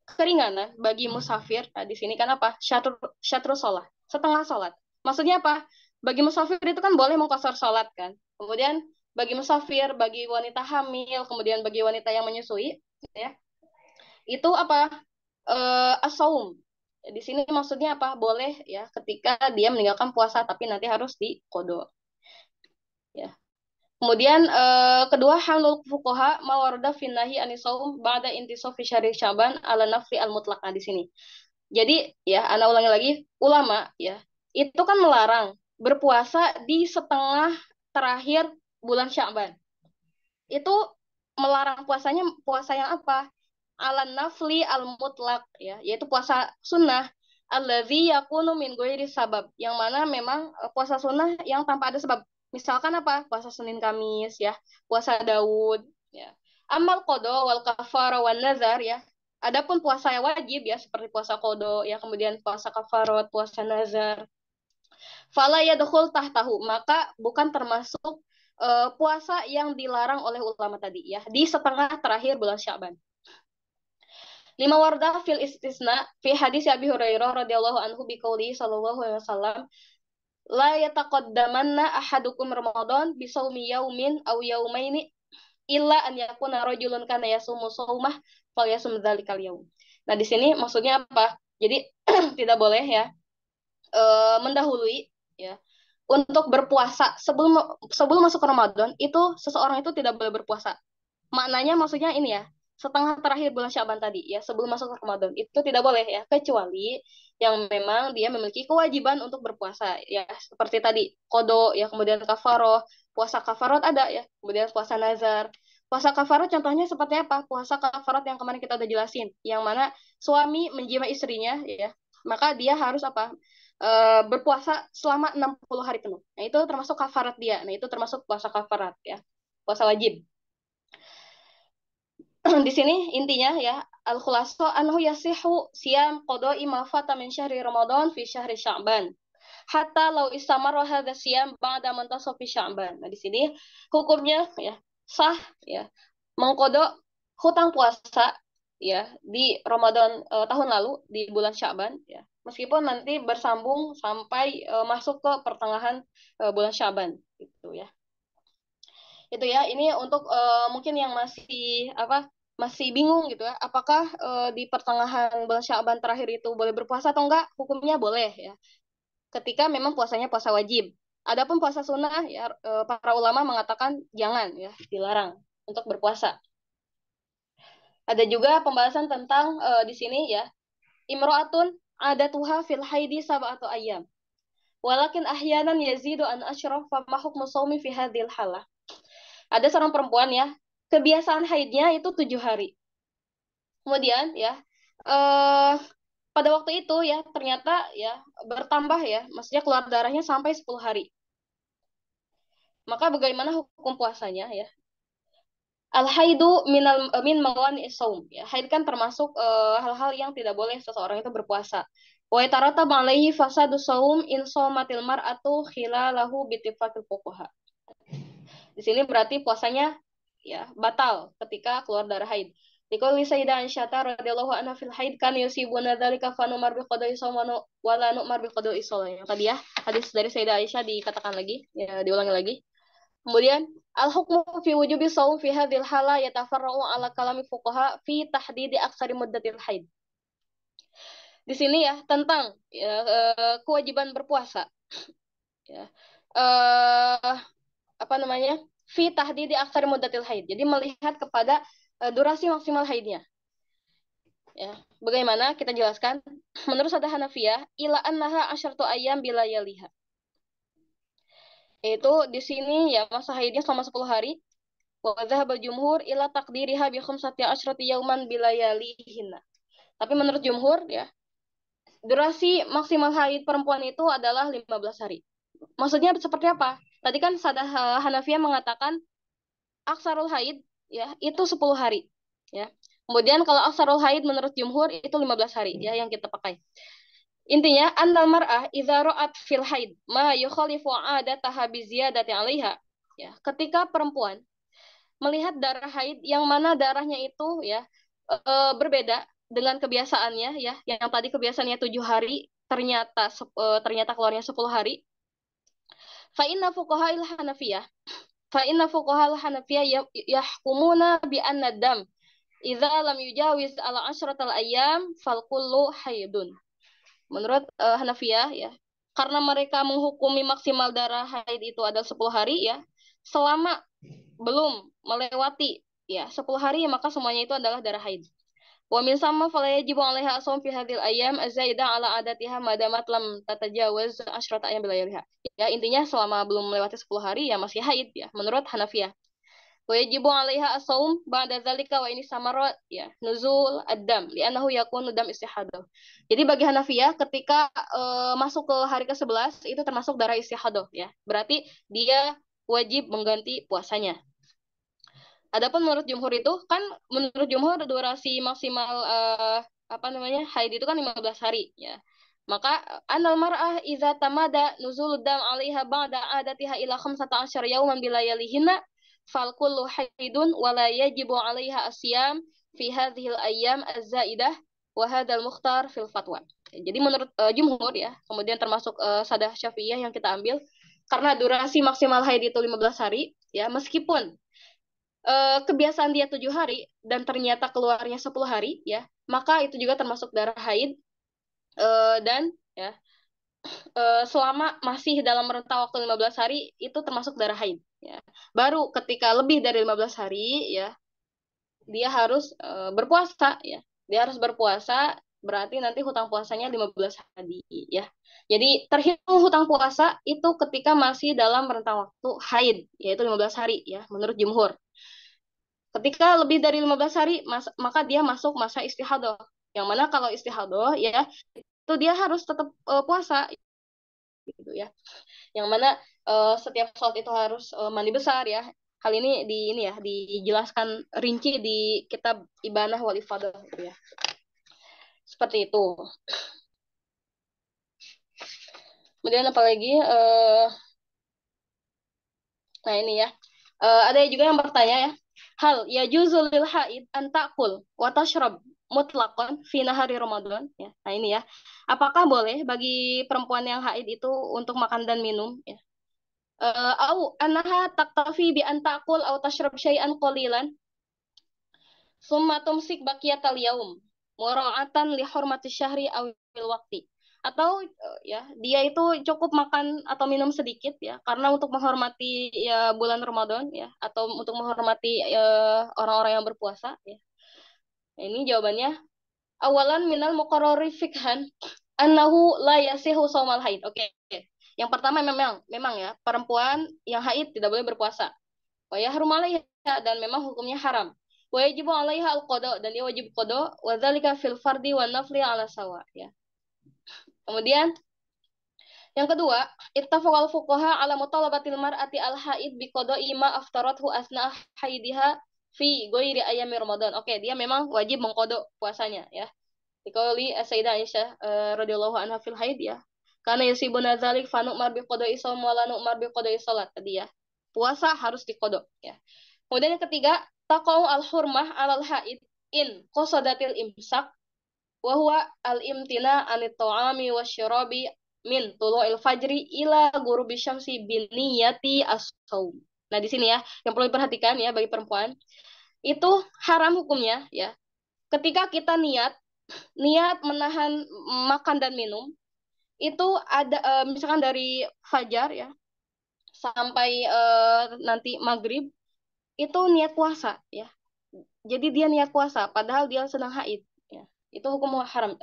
keringanan bagi musafir. Nah, di sini kan apa? Syatru sholat, setengah sholat. Maksudnya apa? Bagi musafir itu kan boleh mengqasar sholat kan. Kemudian bagi musafir, bagi wanita hamil, kemudian bagi wanita yang menyusui, ya itu apa? As-saum. Di sini maksudnya apa? Boleh ya ketika dia meninggalkan puasa, tapi nanti harus diqodo. Ya. Kemudian kedua hamlul fuqaha mawarda finnahi anisaum ba'da intisofi syari Syaban ala nafli al mutlaq. Nah, di sini. Jadi ya, ana ulangi lagi, ulama ya, itu kan melarang berpuasa di setengah terakhir bulan Sya'ban. Itu melarang puasanya puasa yang apa? Alan nafli al mutlak ya, yaitu puasa sunnah alladzi yakunu min ghairi sabab, yang mana memang puasa sunnah yang tanpa ada sebab. Misalkan apa? Puasa Senin Kamis ya, puasa Daud ya. Amal qada wal kafara wan nazar ya. Adapun puasa yang wajib ya seperti puasa qada ya, kemudian puasa kafarat, puasa nazar. Fala yadkhul tahtahu, maka bukan termasuk puasa yang dilarang oleh ulama tadi ya di setengah terakhir bulan Sya'ban. Lima wardah fil istisna fi hadis Abi Hurairah radhiyallahu anhu biqauli sallallahu alaihi wasallam la yataqaddamanna ahadukum Ramadan bi shaumi yaumin aw yaumaini illa an yakuna rajulun kana yasumu shaumah falyasum dzalikal yaum. Nah, di sini maksudnya apa? Jadi tidak boleh ya mendahului ya untuk berpuasa sebelum sebelum masuk Ramadan itu seseorang itu tidak boleh berpuasa. Maknanya maksudnya ini ya, setengah terakhir bulan Syaban tadi ya, sebelum masuk Ramadan itu tidak boleh ya, kecuali yang memang dia memiliki kewajiban untuk berpuasa ya, seperti tadi kodo ya, kemudian kafaroh, puasa kafarot ada ya, kemudian puasa nazar. Puasa kafarot contohnya seperti apa? Puasa kafarot yang kemarin kita udah jelasin, yang mana suami menjima istrinya ya, maka dia harus apa? Berpuasa selama 60 hari penuh. Nah, itu termasuk kafarat dia. Nah, itu termasuk puasa kafarat ya. Puasa wajib. Di sini intinya ya al khulaso anhu yasihu siyam qada'i ma fata min syahri Ramadan fi syahri Sya'ban hatta law istamara hadha siyam ba'da mantasafi Sya'ban. Nah, di sini hukumnya ya sah ya mengkodok hutang puasa ya di Ramadan tahun lalu di bulan Sya'ban ya. Meskipun nanti bersambung sampai masuk ke pertengahan bulan Sya'ban gitu ya. Itu ya, ini untuk mungkin yang masih masih bingung gitu ya, apakah di pertengahan bulan Sya'ban terakhir itu boleh berpuasa atau enggak? Hukumnya boleh ya. Ketika memang puasanya puasa wajib. Adapun puasa sunnah ya para ulama mengatakan jangan ya, dilarang untuk berpuasa. Ada juga pembahasan tentang di sini ya, imro'atun adatuha fil haidi sab'atu ayyam. Walakin ahyanan yazidu an asyraf fa ma hukmu shaumi fi hadhil halah. Ada seorang perempuan ya, kebiasaan haidnya itu 7 hari. Kemudian ya, eh pada waktu itu ya ternyata ya bertambah ya, maksudnya keluar darahnya sampai 10 hari. Maka bagaimana hukum puasanya ya? Al haidu min mawani saum ya. Haid kan termasuk hal-hal yang tidak boleh seseorang itu berpuasa. Wa yataratab alaihi fasadu saum in shaumatil mar'atu khilalahu bittifaqil fuqaha. Di sini berarti puasanya ya batal ketika keluar darah haid. Liqauli Sayyidah Aisyah radhiyallahu anha fil haid kan yusibuna dzalika fa numar bi qada'i shaum wa la nu'mar bi qada'i shaum. Yang tadi ya, hadis dari Sayyidah Aisyah dikatakan lagi, ya diulangi lagi. Kemudian al-hukmu fi wujubi shaum fi hadhil hala yatafarra'u ala kalami fuqaha fi tahdidi aksari muddatil haid. Di sini ya tentang ya, kewajiban berpuasa ya. Eh apa namanya? Fi tahdidi aksari muddatil haid. Jadi melihat kepada durasi maksimal haidnya. Ya, bagaimana kita jelaskan? Menurut Sadah Hanafiyah, ila annaha asyartu ayyam bila yaliha. Itu di sini ya masa haidnya selama 10 hari. Wa dzahaba jumhur ila taqdiriha bi khamsati asyrati yauman bila yalihinna. Tapi menurut jumhur ya, durasi maksimal haid perempuan itu adalah 15 hari. Maksudnya seperti apa? Tadi kan Sadah Hanafiyah mengatakan aksarul haid ya itu 10 hari ya. Kemudian kalau aksarul haid menurut jumhur itu 15 hari ya yang kita pakai. Intinya annal mar'ah idza ra'at fil haid ma yukhalifu 'adataha bi ziyadati 'alaiha. Ya, ketika perempuan melihat darah haid yang mana darahnya itu ya berbeda dengan kebiasaannya ya, yang tadi kebiasaannya 7 hari ternyata keluarnya 10 hari. Fa inna fuqaha'il Hanafiyah fa inna fuqaha'il Hanafiyah yahkumuna bi anna dam idza lam yujawiz ala asyratal ayyam fal kullu haidun. Menurut Hanafiyah ya, karena mereka menghukumi maksimal darah haid itu adalah 10 hari ya, selama belum melewati ya 10 hari maka semuanya itu adalah darah haid. Wa min sama fala yajibu 'alaiha shaum fi hadhil ayyam azaida 'ala adatiha madamat lam tatajawaz asyrat ayyam bilayliha. Ya, intinya selama belum melewati 10 hari ya masih haid ya menurut Hanafiyah. Wa yajibu 'alaiha as-shaum ba'da dzalika wa ini samara ya nuzul ad-dam li'annahu yakunu dam istihadah. Jadi bagi Hanafiyah ketika masuk ke hari ke-11 itu termasuk darah istihadah ya. Berarti dia wajib mengganti puasanya. Adapun menurut jumhur itu kan menurut jumhur durasi maksimal apa namanya haid itu kan 15 hari ya. Maka anal mar'ah idza tamada nuzulud dam 'alaiha ba'da 'adatiha ila 15 yawman bila yalihinna fal kullu haidun wa la yajibu 'alaiha asyam fi hadhil ayyam az-zaidah wa hadzal mukhtar fil fatwa. Jadi menurut jumhur ya, kemudian termasuk Sadah Syafi'iyah yang kita ambil karena durasi maksimal haid itu 15 hari ya, meskipun kebiasaan dia 7 hari dan ternyata keluarnya 10 hari ya maka itu juga termasuk darah haid dan ya selama masih dalam rentang waktu 15 hari itu termasuk darah haid ya. Baru ketika lebih dari 15 hari ya dia harus berpuasa ya, dia harus berpuasa berarti nanti hutang puasanya 15 hari ya. Jadi terhitung hutang puasa itu ketika masih dalam rentang waktu haid yaitu 15 hari ya menurut jumhur. Ketika lebih dari 15 hari, maka dia masuk masa istihadah. Yang mana kalau istihadah ya, itu dia harus tetap puasa gitu ya. Yang mana setiap sholat itu harus mandi besar ya. Hal ini ya dijelaskan rinci di kitab Ibanah wal Ifadah gitu ya. Seperti itu. Kemudian apa lagi? Nah ini ya. Ada juga yang bertanya ya. Hal ya juzul lil haid an ta'kul wa tashrab mutlaqan fi nahari Ramadan ya. Nah ini ya. Apakah boleh bagi perempuan yang haid itu untuk makan dan minum ya? Au annaha taktafi bi an ta'kul au tashrab syai'an qalilan summa tumsik baqiyatal yaum mura'atan li hurmati syahri awil waqti. atau ya dia itu cukup makan atau minum sedikit ya karena untuk menghormati ya bulan Ramadan ya atau untuk menghormati orang-orang yang berpuasa ya. Nah, ini jawabannya awalan minal muqarrari fikhan annahu la yasihu shaumal haid. Oke. Yang pertama memang ya perempuan yang haid tidak boleh berpuasa. Wa yahrum alaiha dan memang hukumnya haram. Wa yajibu alaiha al-qada dan dia wajib qada wa dzalika fil fardi wan nafli ala sawa ya. Kemudian yang kedua, ittafaqal fuqaha ala mutalabatil mar'ati al-haid bi qada'i ma aftarathu asna haidiha fi ghairi ayami Ramadan. Oke, dia memang wajib mengkodok puasanya ya. Dikauli Sayyidah Aisyah radhiyallahu anha fil haid ya. Karena yasibuna dzalik fa nu'mar bi qada'i shaum wa la nu'mar bi qada'i salat tadi ya. Puasa harus dikodok ya. Kemudian yang ketiga, taqau al-hurmah alal haid in qasadatil imsak wa huwa al-imtina anit ta'ami wasyarabi min tulu'il fajri ila ghurubi syamsi bin niyati as-shaum. Nah, di sini ya, yang perlu diperhatikan ya bagi perempuan, itu haram hukumnya ya. Ketika kita niat menahan makan dan minum, itu ada misalkan dari fajar ya sampai nanti maghrib itu niat puasa ya. Jadi dia niat puasa padahal dia sedang haid ya. Itu hukum haram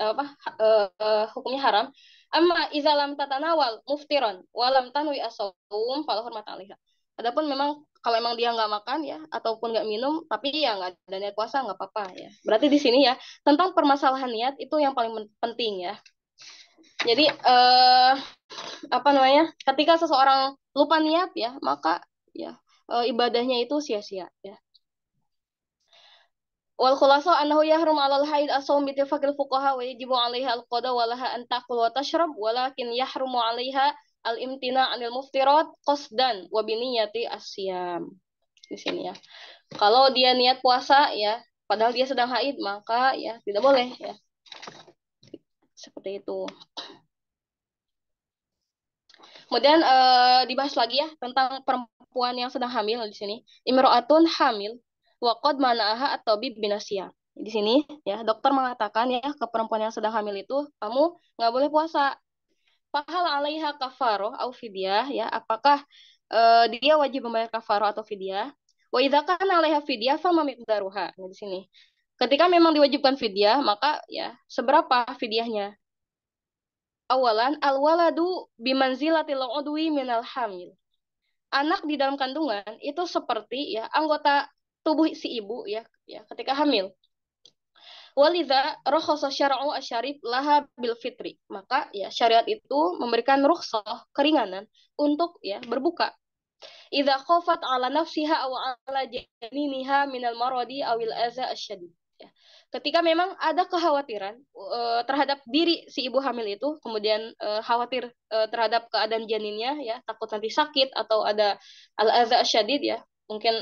hukumnya haram. Amma iza lam tatanawal muftiron walam tanwi as-shaum fala hurmata 'alaiha. Adapun memang kalau emang dia nggak makan ya ataupun nggak minum tapi ya nggak ada niat puasa nggak apa-apa ya. Berarti di sini ya tentang permasalahan niat itu yang paling penting ya. Jadi apa namanya? Ketika seseorang lupa niat ya, maka ya ibadahnya itu sia-sia ya. Wal khulasa annahu yahrum 'alal haid as-shaum bi ittifaqil fuqaha wa yajibu 'alaiha al-qada wa laha an taqul wa tashrab walakin yahrumu 'alaiha al-imtina 'anil muftirat qasdan wa bi niyyati as-siyam. Di sini ya. Kalau dia niat puasa ya, padahal dia sedang haid maka ya tidak boleh ya. Seperti itu. Kemudian dibahas lagi ya tentang perempuan yang sedang hamil di sini. Imro'atun hamil waqad mana'aha at-tabib binasiyah. Di sini ya dokter mengatakan ya ke perempuan yang sedang hamil itu kamu nggak boleh puasa. Fahal 'alaiha kafaroh au fidyah ya apakah dia wajib membayar kafaroh atau fidyah? Wa idza kana 'alaiha fidyah fa ma miqdaruha. Nah, di sini. Ketika memang diwajibkan fidyah maka ya seberapa fidyahnya? Awalan al-waladu bimanzilatil udwi minal hamil. Anak di dalam kandungan itu seperti ya anggota tubuh si ibu ya ketika hamil. Walidza rakhasa syar'u asyarif laha bil fitri. Maka ya syariat itu memberikan rukhsah keringanan untuk ya berbuka. Idza khafat ala nafsiha aw ala janiniha minal maradi awil aza asyadid. Ya. Ketika memang ada kekhawatiran terhadap diri si ibu hamil itu, kemudian khawatir terhadap keadaan janinnya, ya takut nanti sakit atau ada al-aza asyadid ya, mungkin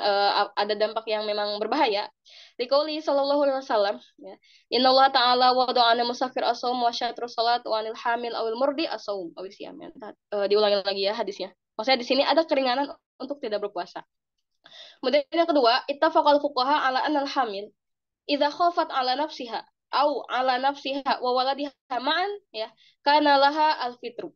ada dampak yang memang berbahaya. Dikauli sallallahu alaihi wasallam, ya, Inna Allah Ta'ala wada'ana musafir as-sawm wa syatru salat wa anil hamil awil murdi as-sawm awis siyam. Diulangi lagi ya hadisnya. Maksudnya di sini ada keringanan untuk tidak berpuasa. Kemudian yang kedua, ittafaqal fuqaha ala anal hamil idza khafat ala nafsiha au ala nafsiha wa waladiha ma'an ya kana laha al-fitru.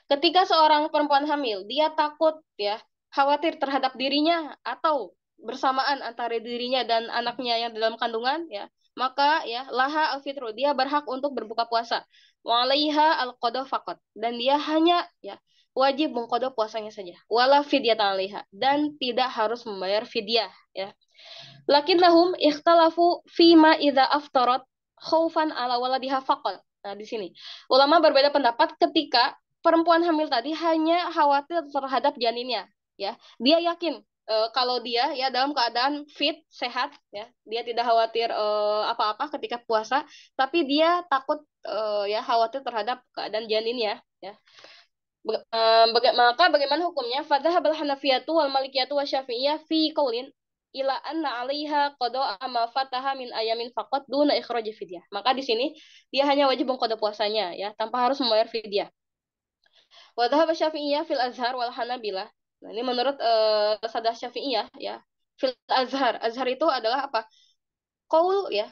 Ketika seorang perempuan hamil, dia takut ya, khawatir terhadap dirinya atau bersamaan antara dirinya dan anaknya yang dalam kandungan ya, maka ya laha al-fitru, dia berhak untuk berbuka puasa. Wa 'alaiha al-qada faqat dan dia hanya ya wajib mengqada puasanya saja. Wala fidyatan 'alaiha dan tidak harus membayar fidyah ya. Lakin lahum ikhtalafu fima idza aftarat khaufan ala waladiha faqat. Nah, di sini ulama berbeda pendapat ketika perempuan hamil tadi hanya khawatir terhadap janinnya, ya. Dia yakin kalau dia ya dalam keadaan fit, sehat, ya. Dia tidak khawatir apa-apa ketika puasa, tapi dia takut ya khawatir terhadap keadaan janinnya, ya. Maka bagaimana hukumnya? Fadhahabal Hanafiyatu wal Malikiyatu wa Syafi'iyah fi qaulin ila anna 'alaiha qada'a ma fataha min ayamin faqat duna ikhraj fidyah. Maka di sini dia hanya wajib mengqada puasanya ya, tanpa harus membayar fidyah. Wa dhahaba Syafi'iyah fil Azhar wal Hanabilah. Nah, ini menurut Sadah Syafi'iyah ya. Fil Azhar. Azhar itu adalah apa? Qaul ya.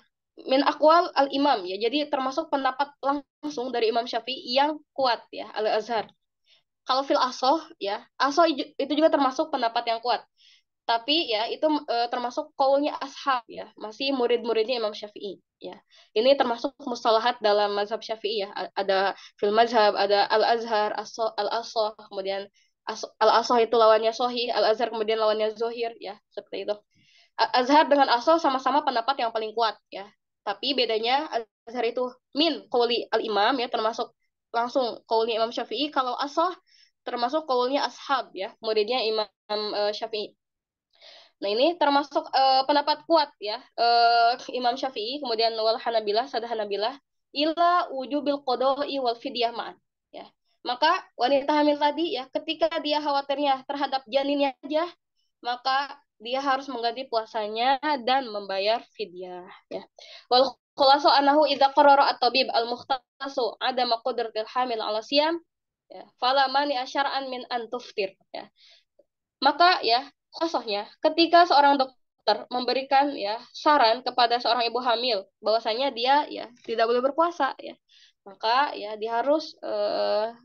min akwal al imam ya. Jadi termasuk pendapat langsung dari Imam Syafi'i yang kuat ya, al Azhar. Kalau fil asoh ya, asoh itu juga termasuk pendapat yang kuat. Tapi ya itu termasuk kaulnya ashab ya, masih murid-muridnya Imam Syafi'i ya. Ini termasuk mustalahat dalam mazhab Syafi'i ya. Ada fil mazhab, ada al azhar, al asoh, kemudian al asoh itu lawannya sohih, al azhar kemudian lawannya zohir ya, seperti itu. Azhar dengan asoh sama-sama pendapat yang paling kuat ya. Tapi bedanya azhar itu min kauli al imam ya, termasuk langsung kaulnya Imam Syafi'i. Kalau asoh termasuk kaulnya ashab ya, muridnya Imam Syafi'i. Nah, ini termasuk pendapat kuat ya, Imam Syafi'i, kemudian wal Hanabilah, sada Hanabilah, ila wujubil qada'i wal fidyah ma'an. Ya. Maka wanita hamil tadi ya, ketika dia khawatirnya terhadap janinnya aja, maka dia harus mengganti puasanya dan membayar fidyah ya. Wal khulasu anahu idza qarara at-tabib al-mukhtasu ada qudratil hamil ala siyam ya, fala mani asyar'an min an tuftir ya. Maka ya, khususnya ketika seorang dokter memberikan ya saran kepada seorang ibu hamil bahwasanya dia ya tidak boleh berpuasa ya. Maka ya dia harus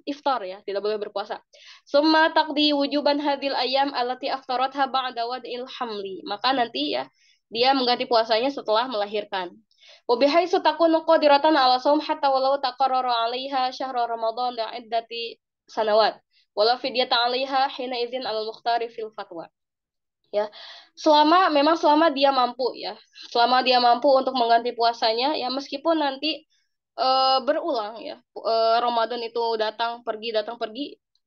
iftar ya, tidak boleh berpuasa. Summa taqdi wujuban hadil ayam allati aftaratha ba'da wad'il hamli. Maka nanti ya dia mengganti puasanya setelah melahirkan. Wabihaitsu takunu qadiratan ala shaum hatta walau taqarrara 'alaiha syahra ramadan li'iddati sanawat wala fidyata 'alaiha hina idzin al mukhtari fil fatwa. Ya. Selama dia mampu ya. Selama dia mampu untuk mengganti puasanya ya, meskipun nanti berulang ya. Ramadan itu datang pergi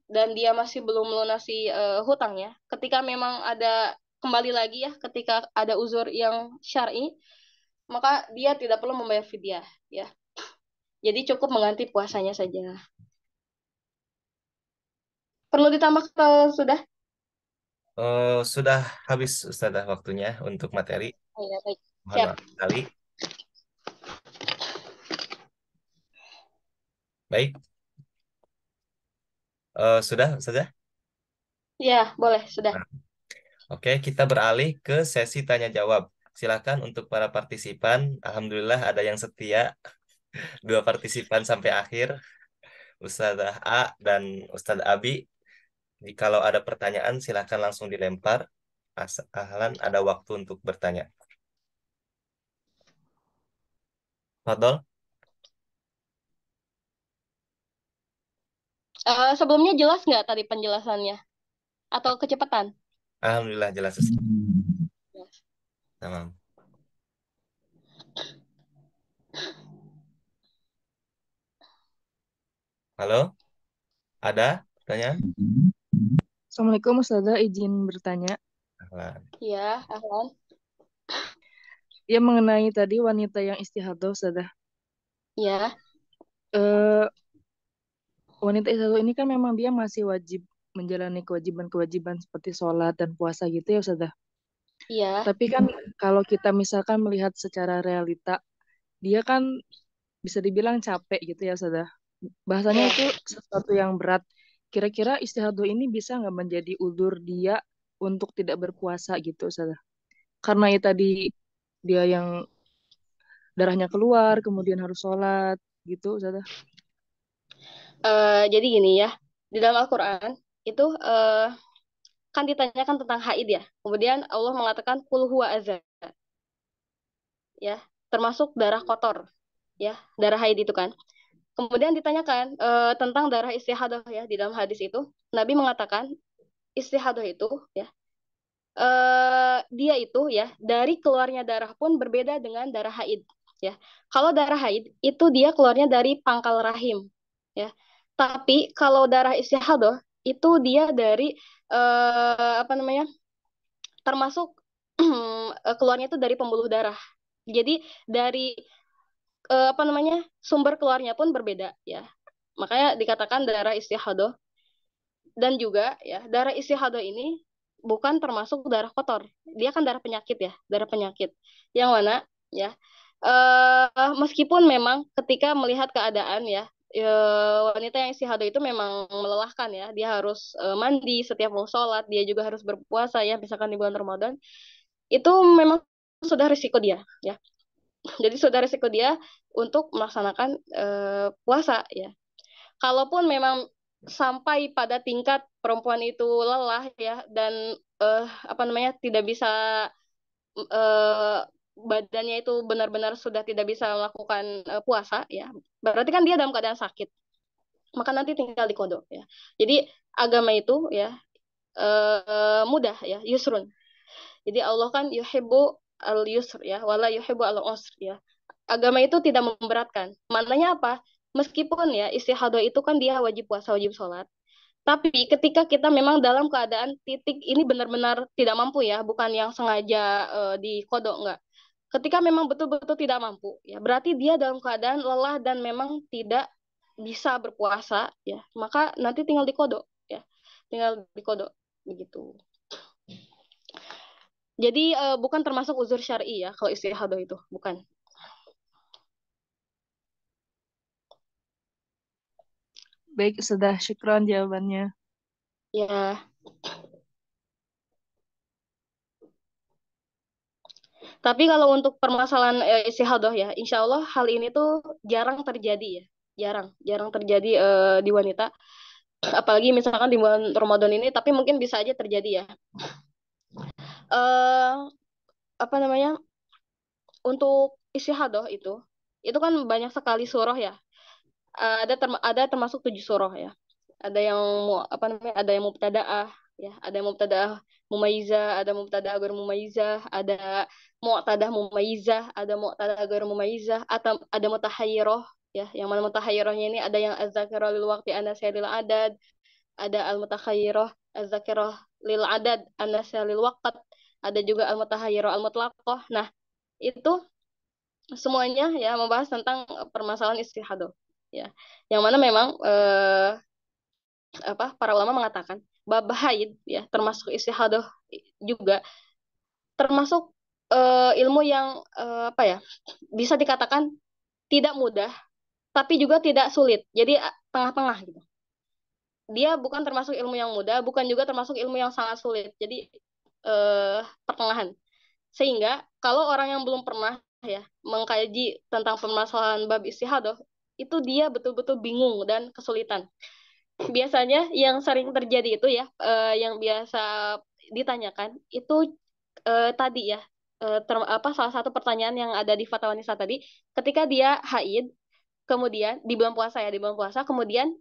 dan dia masih belum melunasi hutangnya. Ketika memang ada kembali lagi ya, ketika ada uzur yang syar'i, maka dia tidak perlu membayar fidyah ya. Jadi cukup mengganti puasanya saja. Perlu ditambah sudah? Sudah habis Ustazah waktunya untuk materi. Oh, ya, baik. Mohon Siap. maaf sekali. Baik, sudah Ustazah? Ya, boleh, sudah. Nah, oke, kita beralih ke sesi tanya jawab. Silakan untuk para partisipan. Alhamdulillah ada yang setia, dua partisipan sampai akhir, Ustazah A dan Ustazah Abi. Kalau ada pertanyaan silakan langsung dilempar. Ahlan ada waktu untuk bertanya. Fadol. Sebelumnya jelas nggak tadi penjelasannya? Atau kecepatan? Alhamdulillah jelas Ustaz. Jelas. Tamam. Halo, ada pertanyaan? Assalamualaikum Ustazah, izin bertanya. Ahlan. Iya, Ahlan. Ya mengenai tadi wanita yang istihadah Ustazah. Iya, Eh, Wanita istihadah ini kan memang dia masih wajib menjalani kewajiban-kewajiban seperti sholat dan puasa gitu ya Ustazah. iya, Tapi kan kalau kita misalkan melihat secara realita, dia kan bisa dibilang capek gitu ya Ustazah. Bahasanya iya. itu sesuatu yang berat. Kira-kira istihadah ini bisa nggak menjadi udzur dia untuk tidak berpuasa gitu Ustazah? Karena ya tadi dia yang darahnya keluar, kemudian harus sholat, gitu, Ustazah. Jadi gini ya, di dalam Al-Quran itu kan ditanyakan tentang haid ya. Kemudian Allah mengatakan kul huwa azan ya, termasuk darah kotor ya, darah haid itu kan. Kemudian ditanyakan tentang darah istihadah ya, di dalam hadis itu Nabi mengatakan istihadah itu ya, dia itu ya dari keluarnya darah pun berbeda dengan darah haid ya. Kalau darah haid itu dia keluarnya dari pangkal rahim ya. Tapi kalau darah istihadah itu dia dari apa namanya? Termasuk keluarnya itu dari pembuluh darah. Jadi dari apa namanya? Sumber keluarnya pun berbeda ya. Makanya dikatakan darah istihadah. Dan juga ya, darah istihadah ini bukan termasuk darah kotor. Dia kan darah penyakit ya, darah penyakit. Yang mana ya, meskipun memang ketika melihat keadaan ya, wanita yang istihadah itu memang melelahkan ya. Dia harus mandi setiap mau sholat, dia juga harus berpuasa ya, misalkan di bulan Ramadan. Itu memang sudah risiko dia ya. Jadi sudah resiko dia untuk melaksanakan puasa ya. Kalaupun memang sampai pada tingkat perempuan itu lelah ya dan apa namanya tidak bisa eh, badannya itu benar-benar sudah tidak bisa melakukan puasa ya, berarti kan dia dalam keadaan sakit, maka nanti tinggal dikodok ya. Jadi agama itu ya mudah ya, yusrun. Jadi Allah kan yuhibbu al yusr ya, wala yuhibbu al usr ya. Agama itu tidak memberatkan. Maknanya apa? Meskipun ya istihadah itu kan dia wajib puasa, wajib sholat. Tapi ketika kita memang dalam keadaan titik ini benar-benar tidak mampu ya, bukan yang sengaja dikodok enggak. Ketika memang betul-betul tidak mampu, ya berarti dia dalam keadaan lelah dan memang tidak bisa berpuasa, ya maka nanti tinggal dikodok, ya tinggal dikodok begitu. Jadi bukan termasuk uzur syar'i ya kalau istihadah itu, bukan. Baik, sudah syukron jawabannya. Ya, tapi kalau untuk permasalahan istihadah ya, insya Allah hal ini tuh jarang terjadi ya, jarang, jarang terjadi di wanita. Apalagi misalkan di bulan Ramadan ini, tapi mungkin bisa aja terjadi ya. eh Apa namanya? Untuk istihadah itu kan banyak sekali surah ya. Ada termasuk 7 surah ya. Ada yang apa namanya? Ada yang mubtadaah ya, ada yang mubtadaah mumayyizah, ada mubtadaah ghair mumayyizah, ada mu'tadah mumayyizah, ada mu'tadah ghair mumayyizah, atau ada mutahayyirah ya. Yang mana mutahayyirahnya ini ada yang az-zakira lil waqti anasya lil adad, ada al-mutakhayyirah az-zakirah lil adad anasya lil waqt, ada juga al-mutahayyirah al-mutlaqah. Nah, itu semuanya ya membahas tentang permasalahan istihadah ya. Yang mana memang para ulama mengatakan bab haid ya termasuk istihadah juga termasuk ilmu yang bisa dikatakan tidak mudah tapi juga tidak sulit. Jadi tengah-tengah gitu. Dia bukan termasuk ilmu yang mudah, bukan juga termasuk ilmu yang sangat sulit. Jadi pertengahan. Sehingga kalau orang yang belum pernah ya mengkaji tentang permasalahan bab istihadah, itu dia betul-betul bingung dan kesulitan. Biasanya yang sering terjadi itu ya, yang biasa ditanyakan itu tadi ya, salah satu pertanyaan yang ada di Fatwa Nisa tadi, ketika dia haid, kemudian di bulan puasa ya, di bulan puasa, kemudian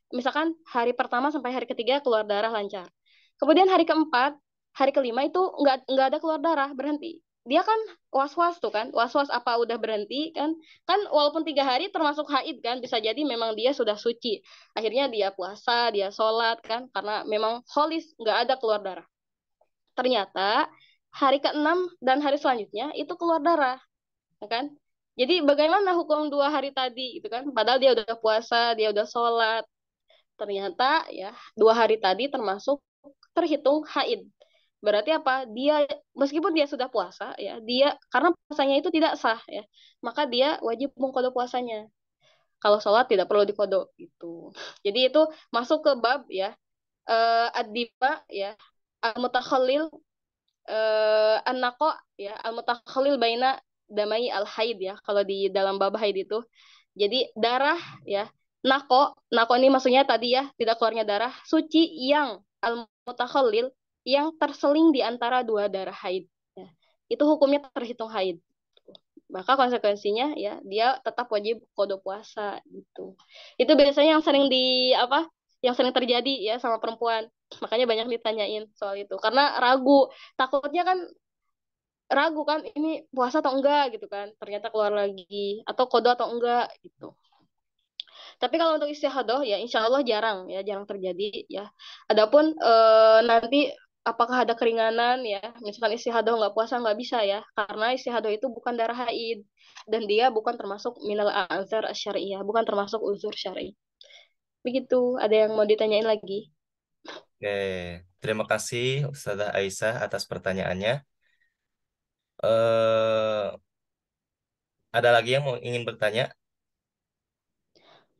misalkan hari pertama sampai hari ketiga keluar darah lancar. Kemudian hari keempat, hari kelima itu nggak ada keluar darah, berhenti. Dia kan was-was tuh kan, was-was apa udah berhenti kan? Kan walaupun 3 hari termasuk haid kan, bisa jadi memang dia sudah suci. Akhirnya dia puasa, dia sholat kan, karena memang holis nggak ada keluar darah. Ternyata hari keenam dan hari selanjutnya itu keluar darah, ya kan? Jadi bagaimana hukum 2 hari tadi, gitu kan? Padahal dia udah puasa, dia udah sholat, ternyata ya 2 hari tadi termasuk terhitung haid. Berarti apa? Dia meskipun dia sudah puasa ya, dia karena puasanya itu tidak sah ya, maka dia wajib mengkodok puasanya. Kalau sholat tidak perlu dikodok gitu. Jadi itu masuk ke bab ya ad-dima ya al-mutakhallil an-naqa ya al-mutakhallil baina damai al-haid ya kalau di dalam bab haid itu. Jadi darah ya nako ini maksudnya tadi ya tidak keluarnya darah suci yang al-mutakhallil yang terseling di antara 2 darah haid. Ya. Itu hukumnya terhitung haid. Maka konsekuensinya ya dia tetap wajib qada puasa gitu. Itu biasanya yang sering yang sering terjadi ya sama perempuan. Makanya banyak ditanyain soal itu karena ragu, takutnya kan ragu kan ini puasa atau enggak gitu kan. Ternyata keluar lagi atau qada atau enggak gitu. Tapi kalau untuk istihadah ya insya Allah jarang ya, jarang terjadi ya. Adapun nanti apakah ada keringanan ya, misalkan istihadah nggak puasa nggak bisa ya, karena istihadah itu bukan darah haid dan dia bukan termasuk minal azar syariah, bukan termasuk uzur syar'i. Begitu, ada yang mau ditanyain lagi? Oke, terima kasih Ustazah Aisyah atas pertanyaannya. Eh, ada lagi yang mau ingin bertanya?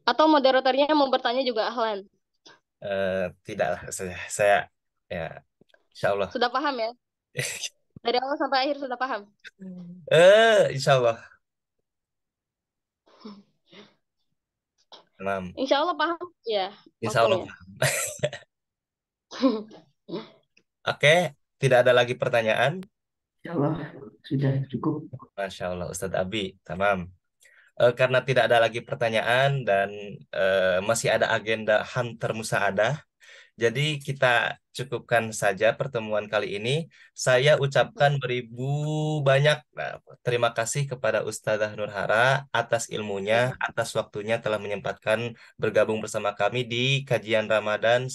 Atau moderatornya mau bertanya juga Ahlan? Tidaklah, saya ya, Insya Allah. Sudah paham ya? Dari awal sampai akhir sudah paham? Insya Allah. Tamam. Insya Allah paham ya, Insya Allah. mafunya. Oke, tidak ada lagi pertanyaan. Ya Allah, sudah cukup. Masya Allah, Ustadz Abi. Tamam. Karena tidak ada lagi pertanyaan dan masih ada agenda Hunter Musaadah, jadi kita cukupkan saja pertemuan kali ini. Saya ucapkan beribu banyak terima kasih kepada Ustazah Nurhara atas ilmunya, atas waktunya telah menyempatkan bergabung bersama kami di kajian Ramadan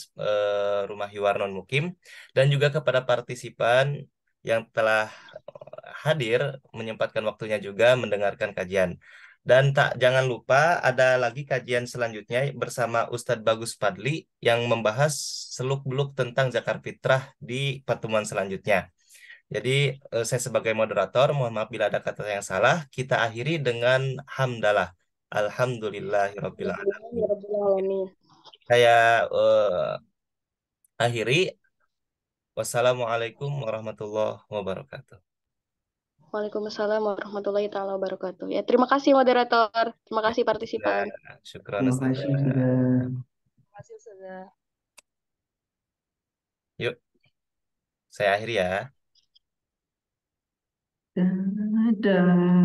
Rumah Hiwar Non Mukim, dan juga kepada partisipan yang telah hadir menyempatkan waktunya juga mendengarkan kajian. Dan tak jangan lupa ada lagi kajian selanjutnya bersama Ustadz Bagus Padli yang membahas seluk-beluk tentang zakat fitrah di pertemuan selanjutnya. Jadi saya sebagai moderator mohon maaf bila ada kata yang salah. Kita akhiri dengan hamdalah. Alhamdulillahirabbil alamin. Alhamdulillahirobbilalamin. Saya akhiri. Wassalamualaikum warahmatullahi wabarakatuh. Waalaikumsalam warahmatullahi taala wabarakatuh. Ya, terima kasih moderator, terima kasih partisipan. Ya, syukron Terima Ustaz. kasih sudah. Terima kasih Ustazah. Yuk, saya akhiri ya. Dadah.